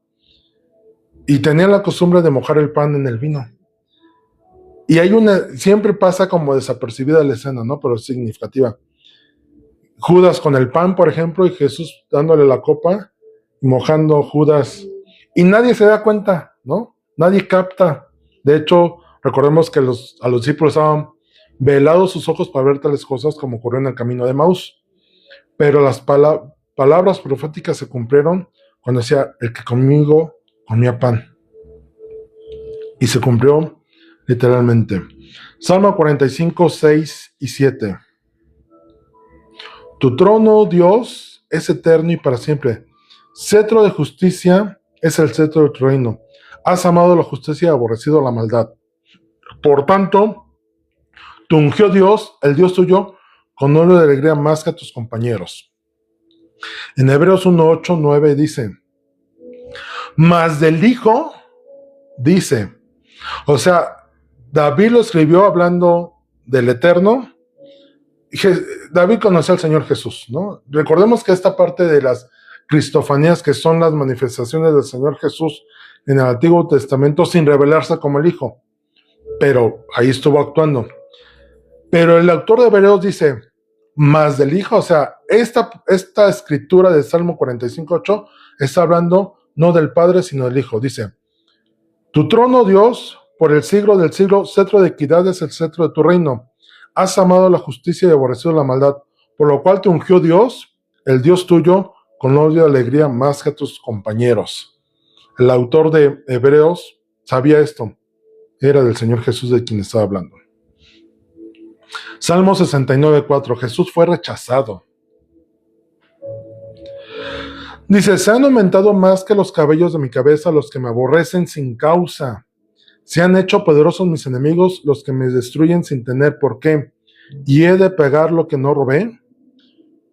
A: y tenían la costumbre de mojar el pan en el vino. Y siempre pasa como desapercibida la escena, ¿no? Pero es significativa. Judas con el pan, por ejemplo, y Jesús dándole la copa, mojando Judas, y nadie se da cuenta, ¿no? Nadie capta. De hecho, recordemos que a los discípulos estaban velados sus ojos para ver tales cosas como ocurrió en el camino de Emaús. Pero las palabras proféticas se cumplieron cuando decía, el que conmigo comía pan. Y se cumplió literalmente. Salmo 45, 6 y 7. Tu trono, Dios, es eterno y para siempre. Cetro de justicia es el cetro de tu reino. Has amado la justicia y aborrecido la maldad. Por tanto, te ungió Dios, el Dios tuyo, con óleo de alegría más que a tus compañeros. En Hebreos 1, 8, 9 dice, mas del Hijo, dice, o sea, David lo escribió hablando del Eterno. David conoció al Señor Jesús, ¿no? Recordemos que esta parte de las cristofanías, que son las manifestaciones del Señor Jesús en el Antiguo Testamento sin revelarse como el Hijo, pero ahí estuvo actuando. Pero el autor de Hebreos dice, más del Hijo, o sea, esta escritura del Salmo 45:8 está hablando no del Padre, sino del Hijo. Dice, tu trono, Dios, por el siglo del siglo, cetro de equidad es el cetro de tu reino. Has amado la justicia y aborrecido la maldad, por lo cual te ungió Dios, el Dios tuyo, con óleo de alegría más que a tus compañeros. El autor de Hebreos sabía esto. Era del Señor Jesús de quien estaba hablando. Salmo 69:4. Jesús fue rechazado. Dice, se han aumentado más que los cabellos de mi cabeza los que me aborrecen sin causa. Se han hecho poderosos mis enemigos, los que me destruyen sin tener por qué. ¿Y he de pagar lo que no robé?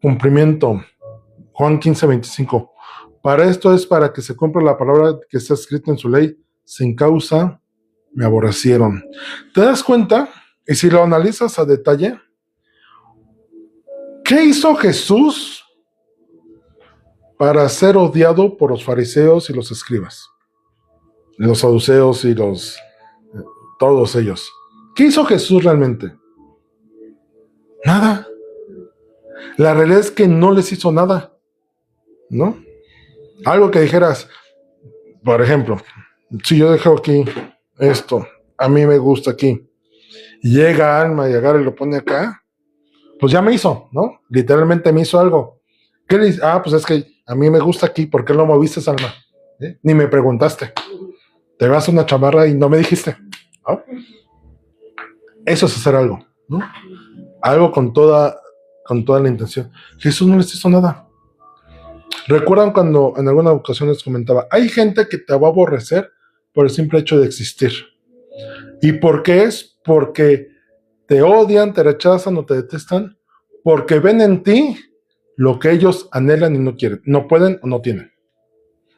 A: Cumplimiento. Juan 15:25. Para esto es para que se cumpla la palabra que está escrita en su ley. Sin causa me aborrecieron. ¿Te das cuenta? Y si lo analizas a detalle, ¿qué hizo Jesús para ser odiado por los fariseos y los escribas? Los saduceos y todos ellos. ¿Qué hizo Jesús realmente? Nada. La realidad es que no les hizo nada, ¿no? Algo que dijeras, por ejemplo, si yo dejo aquí esto, a mí me gusta aquí, y llega Alma y agarra y lo pone acá, pues ya me hizo, ¿no? Literalmente me hizo algo. ¿Qué le dice? Pues es que a mí me gusta aquí, ¿por qué lo moviste, Alma? Ni me preguntaste. Te vas a una chamarra y no me dijiste, ¿no? Eso es hacer algo, ¿no? Algo con toda la intención. Jesús no les hizo nada. ¿Recuerdan cuando en alguna ocasión les comentaba, hay gente que te va a aborrecer por el simple hecho de existir? ¿Y por qué es? Porque te odian, te rechazan o te detestan, porque ven en ti lo que ellos anhelan y no quieren, no pueden o no tienen.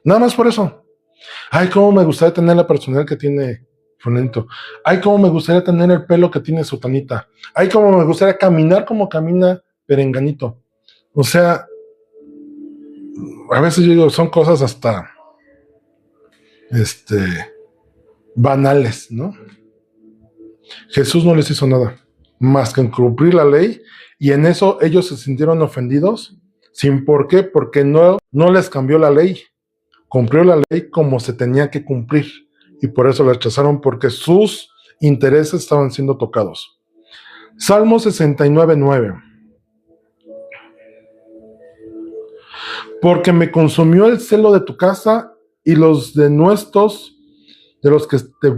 A: Nada más por eso. Ay, cómo me gustaría tener la personalidad que tiene fulanito. Ay, cómo me gustaría tener el pelo que tiene sutanita. Ay, cómo me gustaría caminar como camina perenganito. O sea, a veces yo digo, son cosas hasta banales, ¿no? Jesús no les hizo nada más que cumplir la ley, y en eso ellos se sintieron ofendidos, sin por qué, porque no les cambió la ley, cumplió la ley como se tenía que cumplir, y por eso la rechazaron, porque sus intereses estaban siendo tocados. Salmo 69:9. Porque me consumió el celo de tu casa, y los denuestos de los que te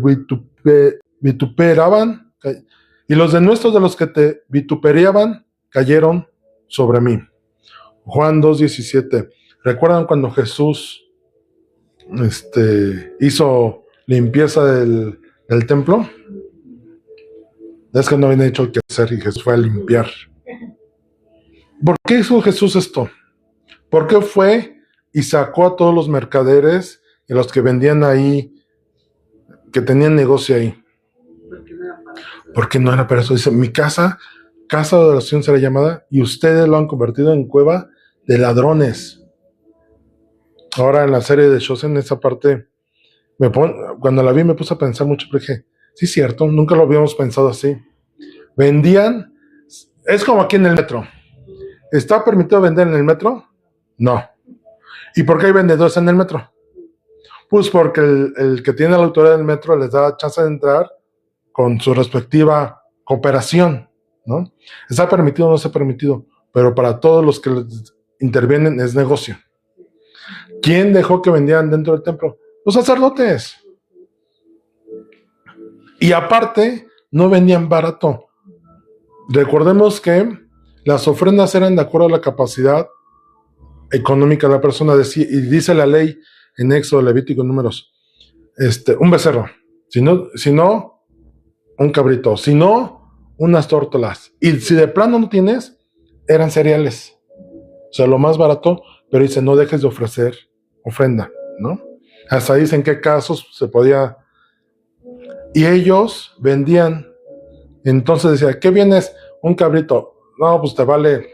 A: vituperaban, y los denuestos de los que te vituperaban cayeron sobre mí. Juan 2:17. ¿Recuerdan cuando Jesús hizo limpieza del templo? Es que no habían hecho qué hacer y Jesús fue a limpiar. ¿Por qué hizo Jesús esto? ¿Por qué fue y sacó a todos los mercaderes y los que vendían ahí, que tenían negocio ahí? Porque no era para eso. Dice, mi casa de oración será llamada, y ustedes lo han convertido en cueva de ladrones. Ahora en la serie de Chosen, esa parte, cuando la vi me puse a pensar mucho, pero dije, sí es cierto, nunca lo habíamos pensado así. Vendían, es como aquí en el metro. ¿Está permitido vender en el metro? No. ¿Y por qué hay vendedores en el metro? Pues porque el que tiene la autoridad del metro les da chance de entrar con su respectiva cooperación, ¿no? ¿Está permitido o no está permitido? Pero para todos los que intervienen es negocio. ¿Quién dejó que vendieran dentro del templo? Los sacerdotes. Y aparte, no vendían barato. Recordemos que las ofrendas eran de acuerdo a la capacidad económica de la persona. Y dice la ley en Éxodo, Levítico, Números, un becerro. Si no, un cabrito. Si no, unas tórtolas. Y si de plano no tienes, eran cereales. O sea, lo más barato, pero dice, no dejes de ofrecer ofrenda, ¿no? Hasta dice en qué casos se podía. Y ellos vendían. Entonces decía, ¿qué vienes? Un cabrito. No, pues te vale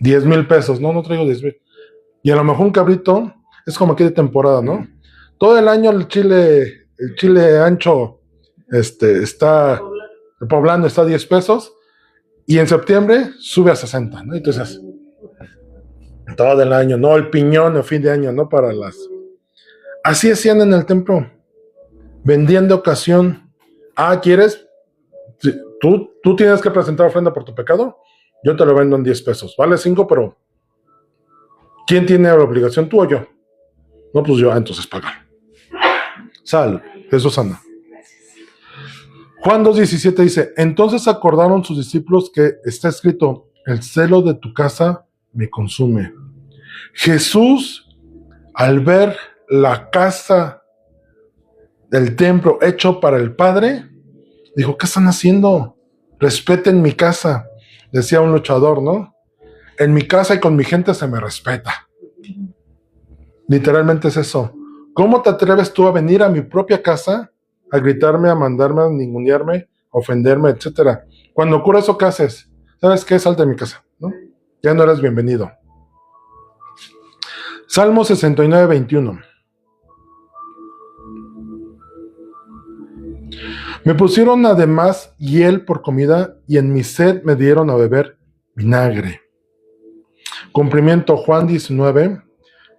A: 10,000 pesos. No traigo 10,000. Y a lo mejor un cabrito es como aquí de temporada, ¿no? Todo el año el chile ancho está poblano, está a 10 pesos, y en septiembre sube a 60, ¿no? Entonces, todo el año, no el piñón o fin de año, ¿no? Así hacían en el templo, vendían de ocasión. ¿Quieres? Tú tienes que presentar ofrenda por tu pecado, yo te lo vendo en 10 pesos, vale 5, pero ¿quién tiene la obligación, tú o yo? No, pues yo, entonces paga. Salud, Jesús sana. Juan 2:17 dice, entonces acordaron sus discípulos que está escrito, el celo de tu casa me consume. Jesús, al ver la casa del templo hecho para el Padre, dijo, ¿qué están haciendo? Respeten mi casa, decía un luchador, ¿no? en mi casa y con mi gente se me respeta. Literalmente es eso. ¿Cómo te atreves tú a venir a mi propia casa a gritarme, a mandarme, a ningunearme, a ofenderme, etcétera? Cuando ocurre eso, ¿qué haces? ¿Sabes qué? Salte de mi casa, ¿no? Ya no eres bienvenido. Salmo 69, 21. Me pusieron además hiel por comida y en mi sed me dieron a beber vinagre. Cumplimiento Juan 19,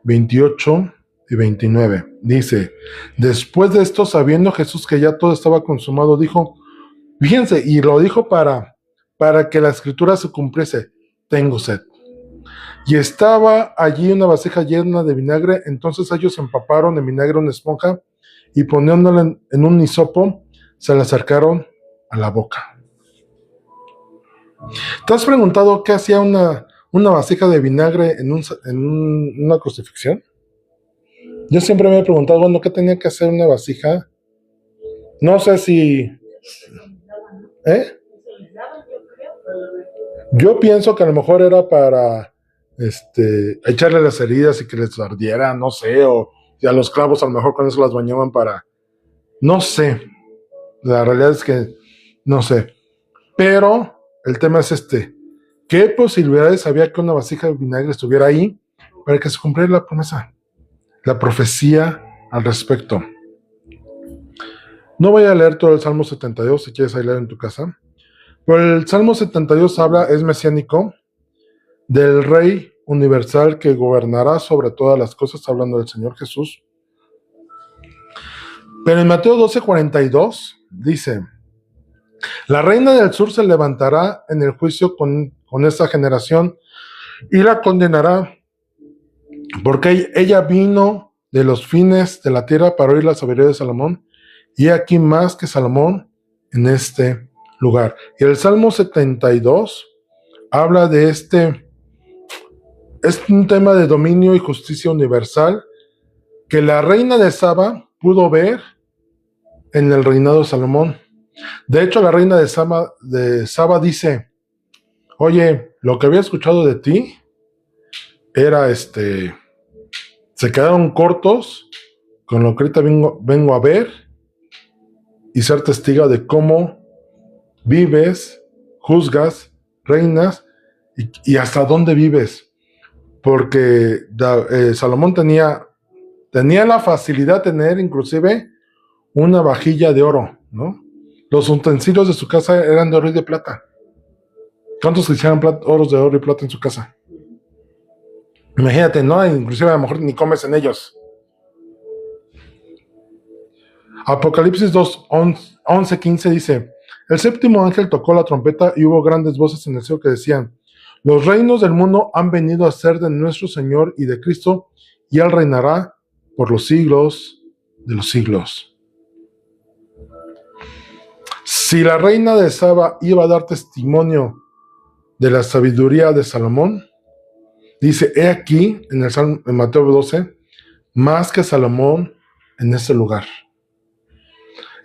A: 28 y 29. Dice, después de esto, sabiendo Jesús que ya todo estaba consumado, dijo, fíjense, y lo dijo para que la escritura se cumpliese, tengo sed. Y estaba allí una vasija llena de vinagre, entonces ellos empaparon en vinagre una esponja y poniéndola en un hisopo, se la acercaron a la boca. ¿Te has preguntado qué hacía una vasija de vinagre en una crucifixión? Yo siempre me he preguntado, bueno, ¿qué tenía que hacer una vasija? No sé si... Yo pienso que a lo mejor era para echarle las heridas y que les ardiera, no sé, o y a los clavos a lo mejor con eso las bañaban para... No sé. La realidad es que no sé. Pero el tema es ¿qué posibilidades había que una vasija de vinagre estuviera ahí para que se cumpliera la promesa? La profecía al respecto. No voy a leer todo el Salmo 72, si quieres ahí leer en tu casa. Pero el Salmo 72 es mesiánico, del Rey universal que gobernará sobre todas las cosas, hablando del Señor Jesús. Pero en Mateo 12:42 dice, la reina del sur se levantará en el juicio con esta generación y la condenará, porque ella vino de los fines de la tierra para oír la sabiduría de Salomón, y aquí más que Salomón en este lugar. Y el Salmo 72 habla de es un tema de dominio y justicia universal que la reina de Saba pudo ver en el reinado de Salomón. De hecho, la reina de Saba dice, oye, lo que había escuchado de ti era se quedaron cortos con lo que ahorita vengo a ver y ser testigo de cómo vives, juzgas, reinas y hasta dónde vives. Porque Salomón tenía la facilidad de tener inclusive una vajilla de oro, ¿no? Los utensilios de su casa eran de oro y de plata. ¿Cuántos hicieron oros de oro y plata en su casa? Imagínate, ¿no? Inclusive a lo mejor ni comes en ellos. Apocalipsis 2, 11, 15 dice, el séptimo ángel tocó la trompeta y hubo grandes voces en el cielo que decían, los reinos del mundo han venido a ser de nuestro Señor y de Cristo, y Él reinará por los siglos de los siglos. Si la reina de Saba iba a dar testimonio de la sabiduría de Salomón, dice, he aquí, en Mateo 12, más que Salomón en este lugar.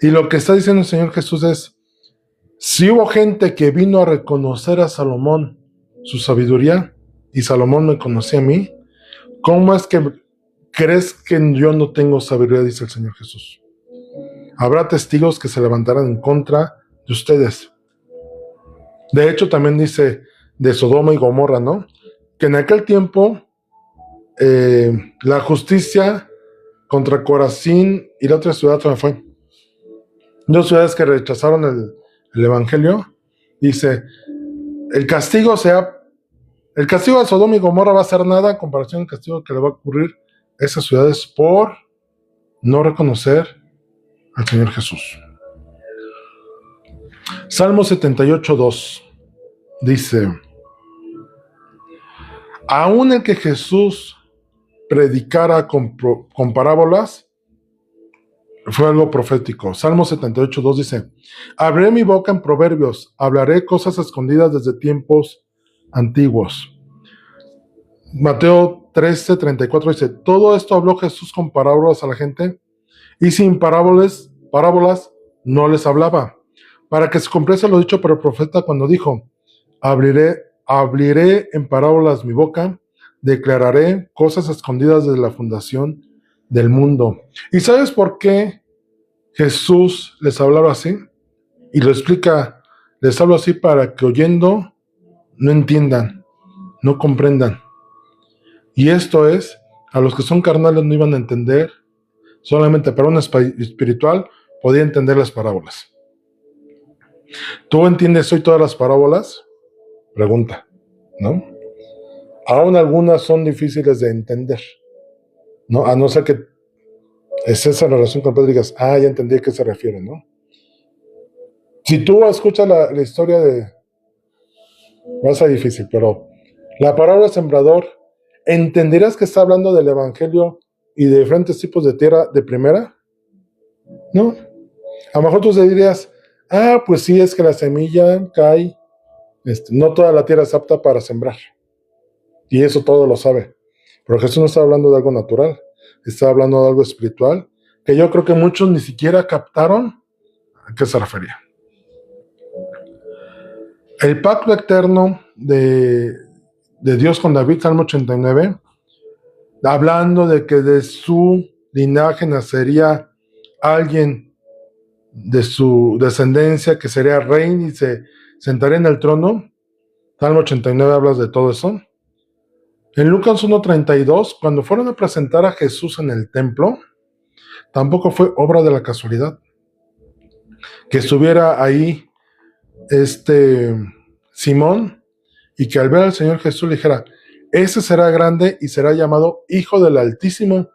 A: Y lo que está diciendo el Señor Jesús es, si hubo gente que vino a reconocer a Salomón su sabiduría, y Salomón me conocía a mí, ¿cómo es que crees que yo no tengo sabiduría? Dice el Señor Jesús. Habrá testigos que se levantarán en contra de ustedes. De hecho, también dice de Sodoma y Gomorra, ¿no? Que en aquel tiempo la justicia contra Corazín y la otra ciudad se me fue. Dos ciudades que rechazaron el evangelio. Dice, el castigo de Sodoma y Gomorra va a ser nada en comparación al castigo que le va a ocurrir a esas ciudades por no reconocer al Señor Jesús. Salmo 78:2 dice, aún el que Jesús predicara con parábolas fue algo profético. Salmo 78:2 dice, abriré mi boca en proverbios, hablaré cosas escondidas desde tiempos antiguos. Mateo 13:34 dice, todo esto habló Jesús con parábolas a la gente, y sin parábolas no les hablaba, para que se cumpliese lo dicho por el profeta cuando dijo, abriré abriré en parábolas mi boca, declararé cosas escondidas desde la fundación del mundo. ¿Y sabes por qué Jesús les hablaba así? Y lo explica, les hablo así para que oyendo no entiendan, no comprendan. Y esto es, a los que son carnales no iban a entender, solamente para un espiritual podía entender las parábolas. ¿Tú entiendes hoy todas las parábolas? Pregunta, ¿no? Aún algunas son difíciles de entender, ¿no? A no ser que estés en relación con Pedro y digas, ya entendí a qué se refiere, ¿no? Si tú escuchas la historia va a ser difícil, pero la parábola sembrador, ¿entenderás que está hablando del evangelio y de diferentes tipos de tierra de primera? ¿No? A lo mejor tú te dirías, pues sí, es que la semilla cae, no toda la tierra es apta para sembrar. Y eso todo lo sabe. Pero Jesús no está hablando de algo natural, está hablando de algo espiritual, que yo creo que muchos ni siquiera captaron a qué se refería. El pacto eterno de Dios con David, Salmo 89, hablando de que de su linaje nacería alguien de su descendencia que sería rey y se sentaría en el trono. Salmo 89 habla de todo eso. En Lucas 1:32, cuando fueron a presentar a Jesús en el templo, tampoco fue obra de la casualidad que estuviera ahí Simón y que al ver al Señor Jesús le dijera, ese será grande y será llamado Hijo del Altísimo,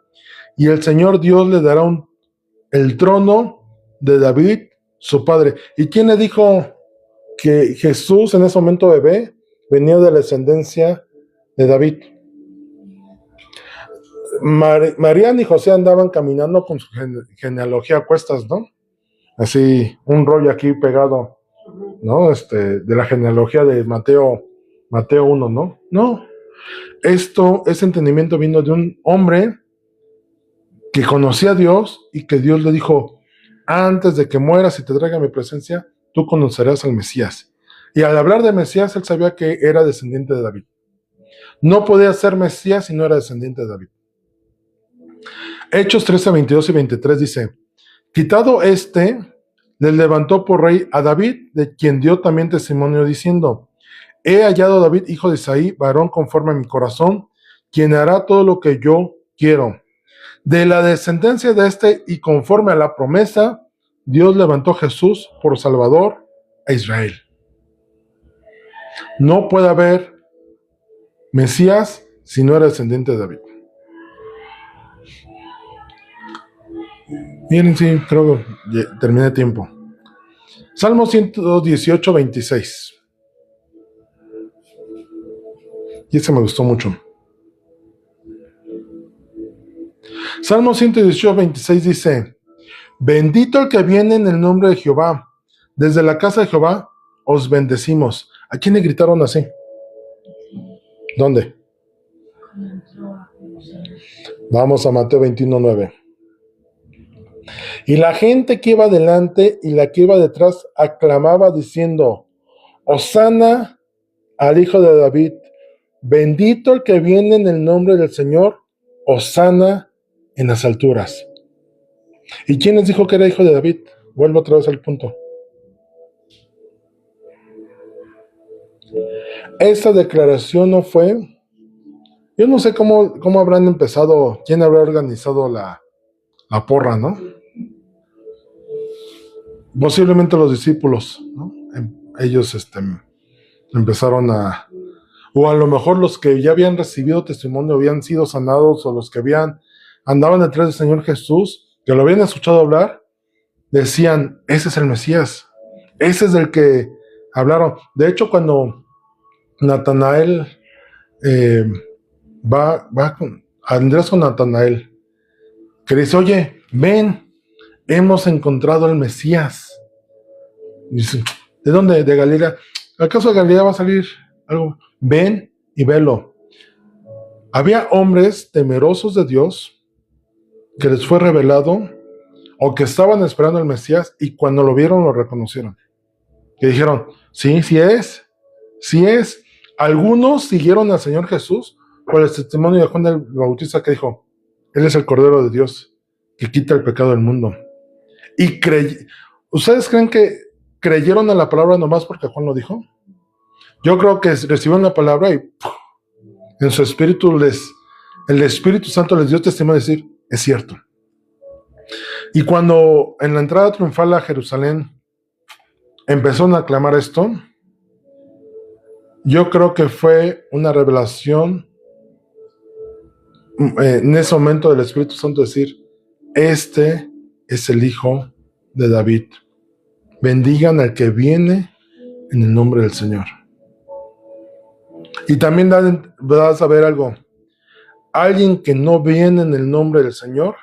A: y el Señor Dios le dará el trono de David, su padre. ¿Y quién le dijo que Jesús en ese momento bebé venía de la descendencia de David? María y José andaban caminando con su genealogía a cuestas, ¿no? Así, un rollo aquí pegado, ¿no? De la genealogía de Mateo 1, ¿no? No. Ese entendimiento vino de un hombre que conocía a Dios y que Dios le dijo, antes de que mueras y te traiga mi presencia, tú conocerás al Mesías. Y al hablar de Mesías, él sabía que era descendiente de David. No podía ser Mesías si no era descendiente de David. Hechos 13, 22 y 23 dice, quitado le levantó por rey a David, de quien dio también testimonio diciendo, he hallado a David, hijo de Isaí, varón conforme a mi corazón, quien hará todo lo que yo quiero. De la descendencia de y conforme a la promesa, Dios levantó a Jesús por Salvador a Israel. No puede haber Mesías si no era descendiente de David. Miren, sí, creo que terminé tiempo. Salmo 118, 26. Y ese me gustó mucho. Salmo 118, 26 dice, bendito el que viene en el nombre de Jehová. Desde la casa de Jehová os bendecimos. ¿A quién le gritaron así? ¿Dónde? Vamos a Mateo 21, 9. Y la gente que iba delante y la que iba detrás aclamaba diciendo, Hosana al Hijo de David, bendito el que viene en el nombre del Señor, Hosana en las alturas. ¿Y quién les dijo que era hijo de David? Vuelvo otra vez al punto. Esta declaración no fue, yo no sé cómo habrán empezado, quién habrá organizado la porra, ¿no? Posiblemente los discípulos, ¿no? Ellos empezaron o a lo mejor los que ya habían recibido testimonio, habían sido sanados, o los que andaban detrás del Señor Jesús, que lo habían escuchado hablar, decían, ese es el Mesías, ese es el que hablaron. De hecho, cuando Natanael va con Andrés con Natanael, que dice, oye, ven, hemos encontrado al Mesías. Dice, ¿de dónde? De Galilea. ¿Acaso de Galilea va a salir algo? Ven y velo. Había hombres temerosos de Dios que les fue revelado o que estaban esperando al Mesías y cuando lo vieron lo reconocieron. Que dijeron, sí es. Algunos siguieron al Señor Jesús por el testimonio de Juan el Bautista que dijo, Él es el Cordero de Dios que quita el pecado del mundo. Y ¿ustedes creen que creyeron a la palabra nomás porque Juan lo dijo? Yo creo que recibieron la palabra y en su espíritu el Espíritu Santo les dio testimonio de decir, es cierto. Y cuando en la entrada triunfal a Jerusalén empezaron a clamar esto, yo creo que fue una revelación en ese momento del Espíritu Santo decir, este es el Hijo de David. Bendigan al que viene en el nombre del Señor. Y también vas a ver algo. Alguien que no viene en el nombre del Señor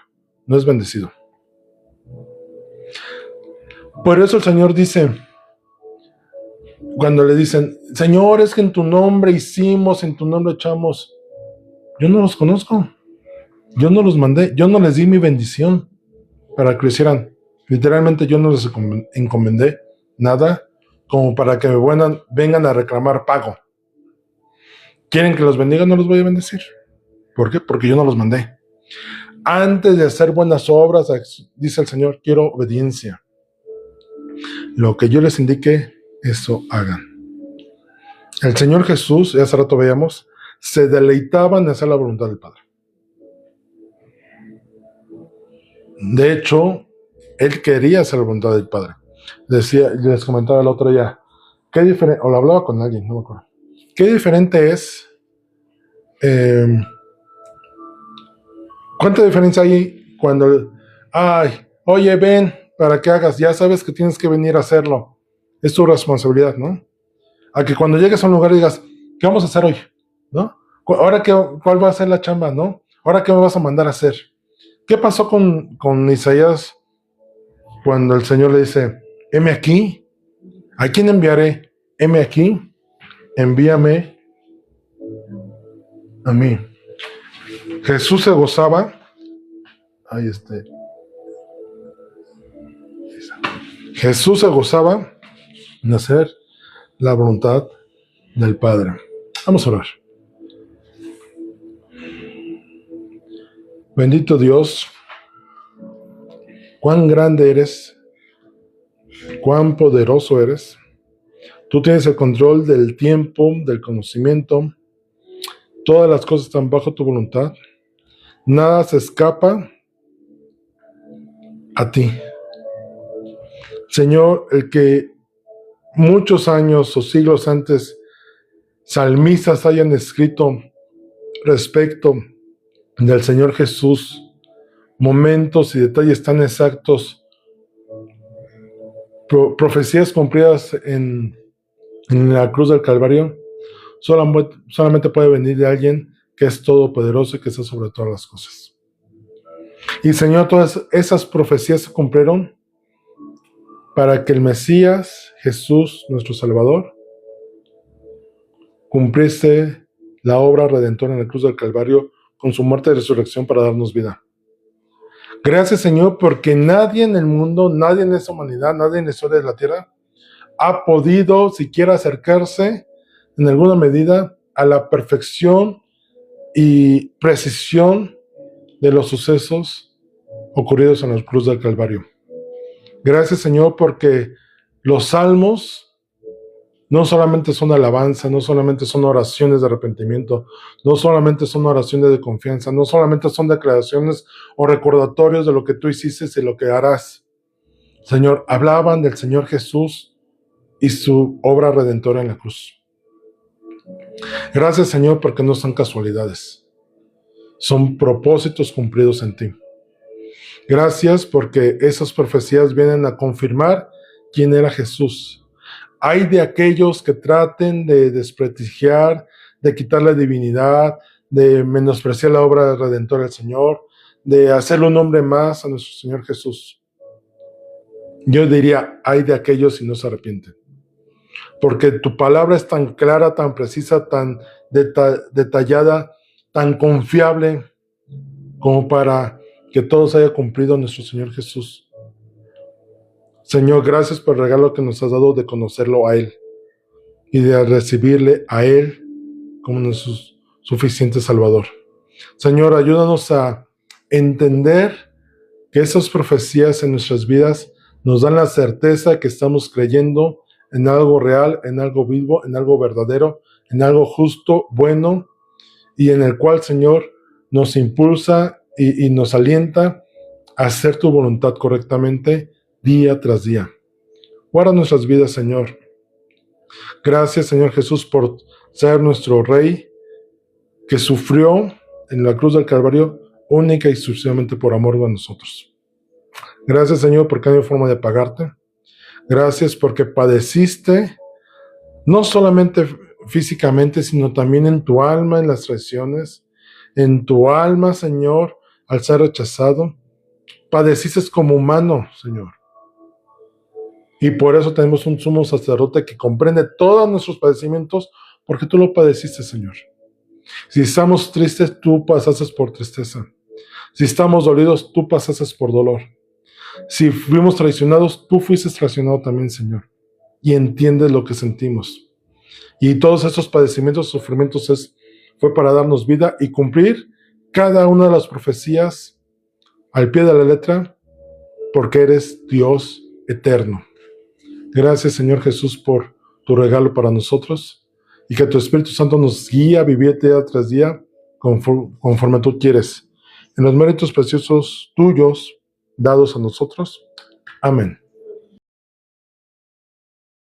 A: no es bendecido. Por eso el Señor dice, cuando le dicen, Señor, es que en tu nombre hicimos, en tu nombre echamos, yo no los conozco, yo no los mandé, yo no les di mi bendición para que lo hicieran. Literalmente yo no les encomendé nada como para que me vengan a reclamar pago. ¿Quieren que los bendiga? No los voy a bendecir. ¿Por qué? Porque yo no los mandé. Antes de hacer buenas obras, dice el Señor, quiero obediencia. Lo que yo les indique, eso hagan. El Señor Jesús, ya hace rato veíamos, se deleitaba en hacer la voluntad del Padre. De hecho, Él quería hacer la voluntad del Padre. Les comentaba el otro día, qué diferente, o lo hablaba con alguien, no me acuerdo. Qué diferente es, ¿cuánta diferencia hay cuando, oye, ven, para que hagas, ya sabes que tienes que venir a hacerlo, es tu responsabilidad, ¿no? A que cuando llegues a un lugar digas, ¿qué vamos a hacer hoy? ¿No? Ahora, ¿cuál va a ser la chamba, no? Ahora, ¿qué me vas a mandar a hacer? ¿Qué pasó con Isaías cuando el Señor le dice, heme aquí, ¿a quién enviaré? Heme aquí, envíame a mí. Jesús se gozaba, Jesús se gozaba en hacer la voluntad del Padre. Vamos a orar. Bendito Dios, cuán grande eres, cuán poderoso eres. Tú tienes el control del tiempo, del conocimiento. Todas las cosas están bajo tu voluntad. Nada se escapa a ti. Señor, el que muchos años o siglos antes salmistas hayan escrito respecto del Señor Jesús, momentos y detalles tan exactos, profecías cumplidas en la cruz del Calvario, solamente puede venir de alguien que es todopoderoso y que está sobre todas las cosas. Y Señor, todas esas profecías se cumplieron para que el Mesías, Jesús, nuestro Salvador, cumpliese la obra redentora en la cruz del Calvario con su muerte y resurrección para darnos vida. Gracias, Señor, porque nadie en el mundo, nadie en esta humanidad, nadie en la historia de la tierra ha podido siquiera acercarse en alguna medida a la perfección y precisión de los sucesos ocurridos en la cruz del Calvario. Gracias, Señor, porque los salmos no solamente son alabanza, no solamente son oraciones de arrepentimiento, no solamente son oraciones de confianza, no solamente son declaraciones o recordatorios de lo que tú hiciste y lo que harás. Señor, hablaban del Señor Jesús y su obra redentora en la cruz. Gracias, Señor, porque no son casualidades, son propósitos cumplidos en ti. Gracias porque esas profecías vienen a confirmar quién era Jesús. Hay de aquellos que traten de desprestigiar, de quitar la divinidad, de menospreciar la obra redentora del Señor, de hacerle un nombre más a nuestro Señor Jesús. Yo diría, hay de aquellos y no se arrepienten. Porque tu palabra es tan clara, tan precisa, tan detallada, tan confiable, como para que todo se haya cumplido en nuestro Señor Jesús. Señor, gracias por el regalo que nos has dado de conocerlo a Él. y de recibirle a Él como nuestro suficiente Salvador. Señor, ayúdanos a entender que esas profecías en nuestras vidas nos dan la certeza que estamos creyendo en algo real, en algo vivo, en algo verdadero, en algo justo, bueno, y en el cual, Señor, nos impulsa y nos alienta a hacer tu voluntad correctamente día tras día. Guarda nuestras vidas, Señor. Gracias, Señor Jesús, por ser nuestro Rey, que sufrió en la cruz del Calvario única y exclusivamente por amor a nosotros. Gracias, Señor, porque no hay forma de pagarte. Gracias porque padeciste, no solamente físicamente, sino también en tu alma, en las traiciones, en tu alma, Señor, al ser rechazado. Padeciste como humano, Señor. Y por eso tenemos un sumo sacerdote que comprende todos nuestros padecimientos, porque tú lo padeciste, Señor. Si estamos tristes, tú pasaste por tristeza. Si estamos dolidos, tú pasaste por dolor. Si fuimos traicionados, tú fuiste traicionado también, Señor. Y entiendes lo que sentimos. Y todos esos padecimientos, sufrimientos, fue para darnos vida y cumplir cada una de las profecías al pie de la letra, porque eres Dios eterno. Gracias, Señor Jesús, por tu regalo para nosotros, y que tu Espíritu Santo nos guíe a vivir día tras día conforme tú quieres, en los méritos preciosos tuyos dados a nosotros. Amén.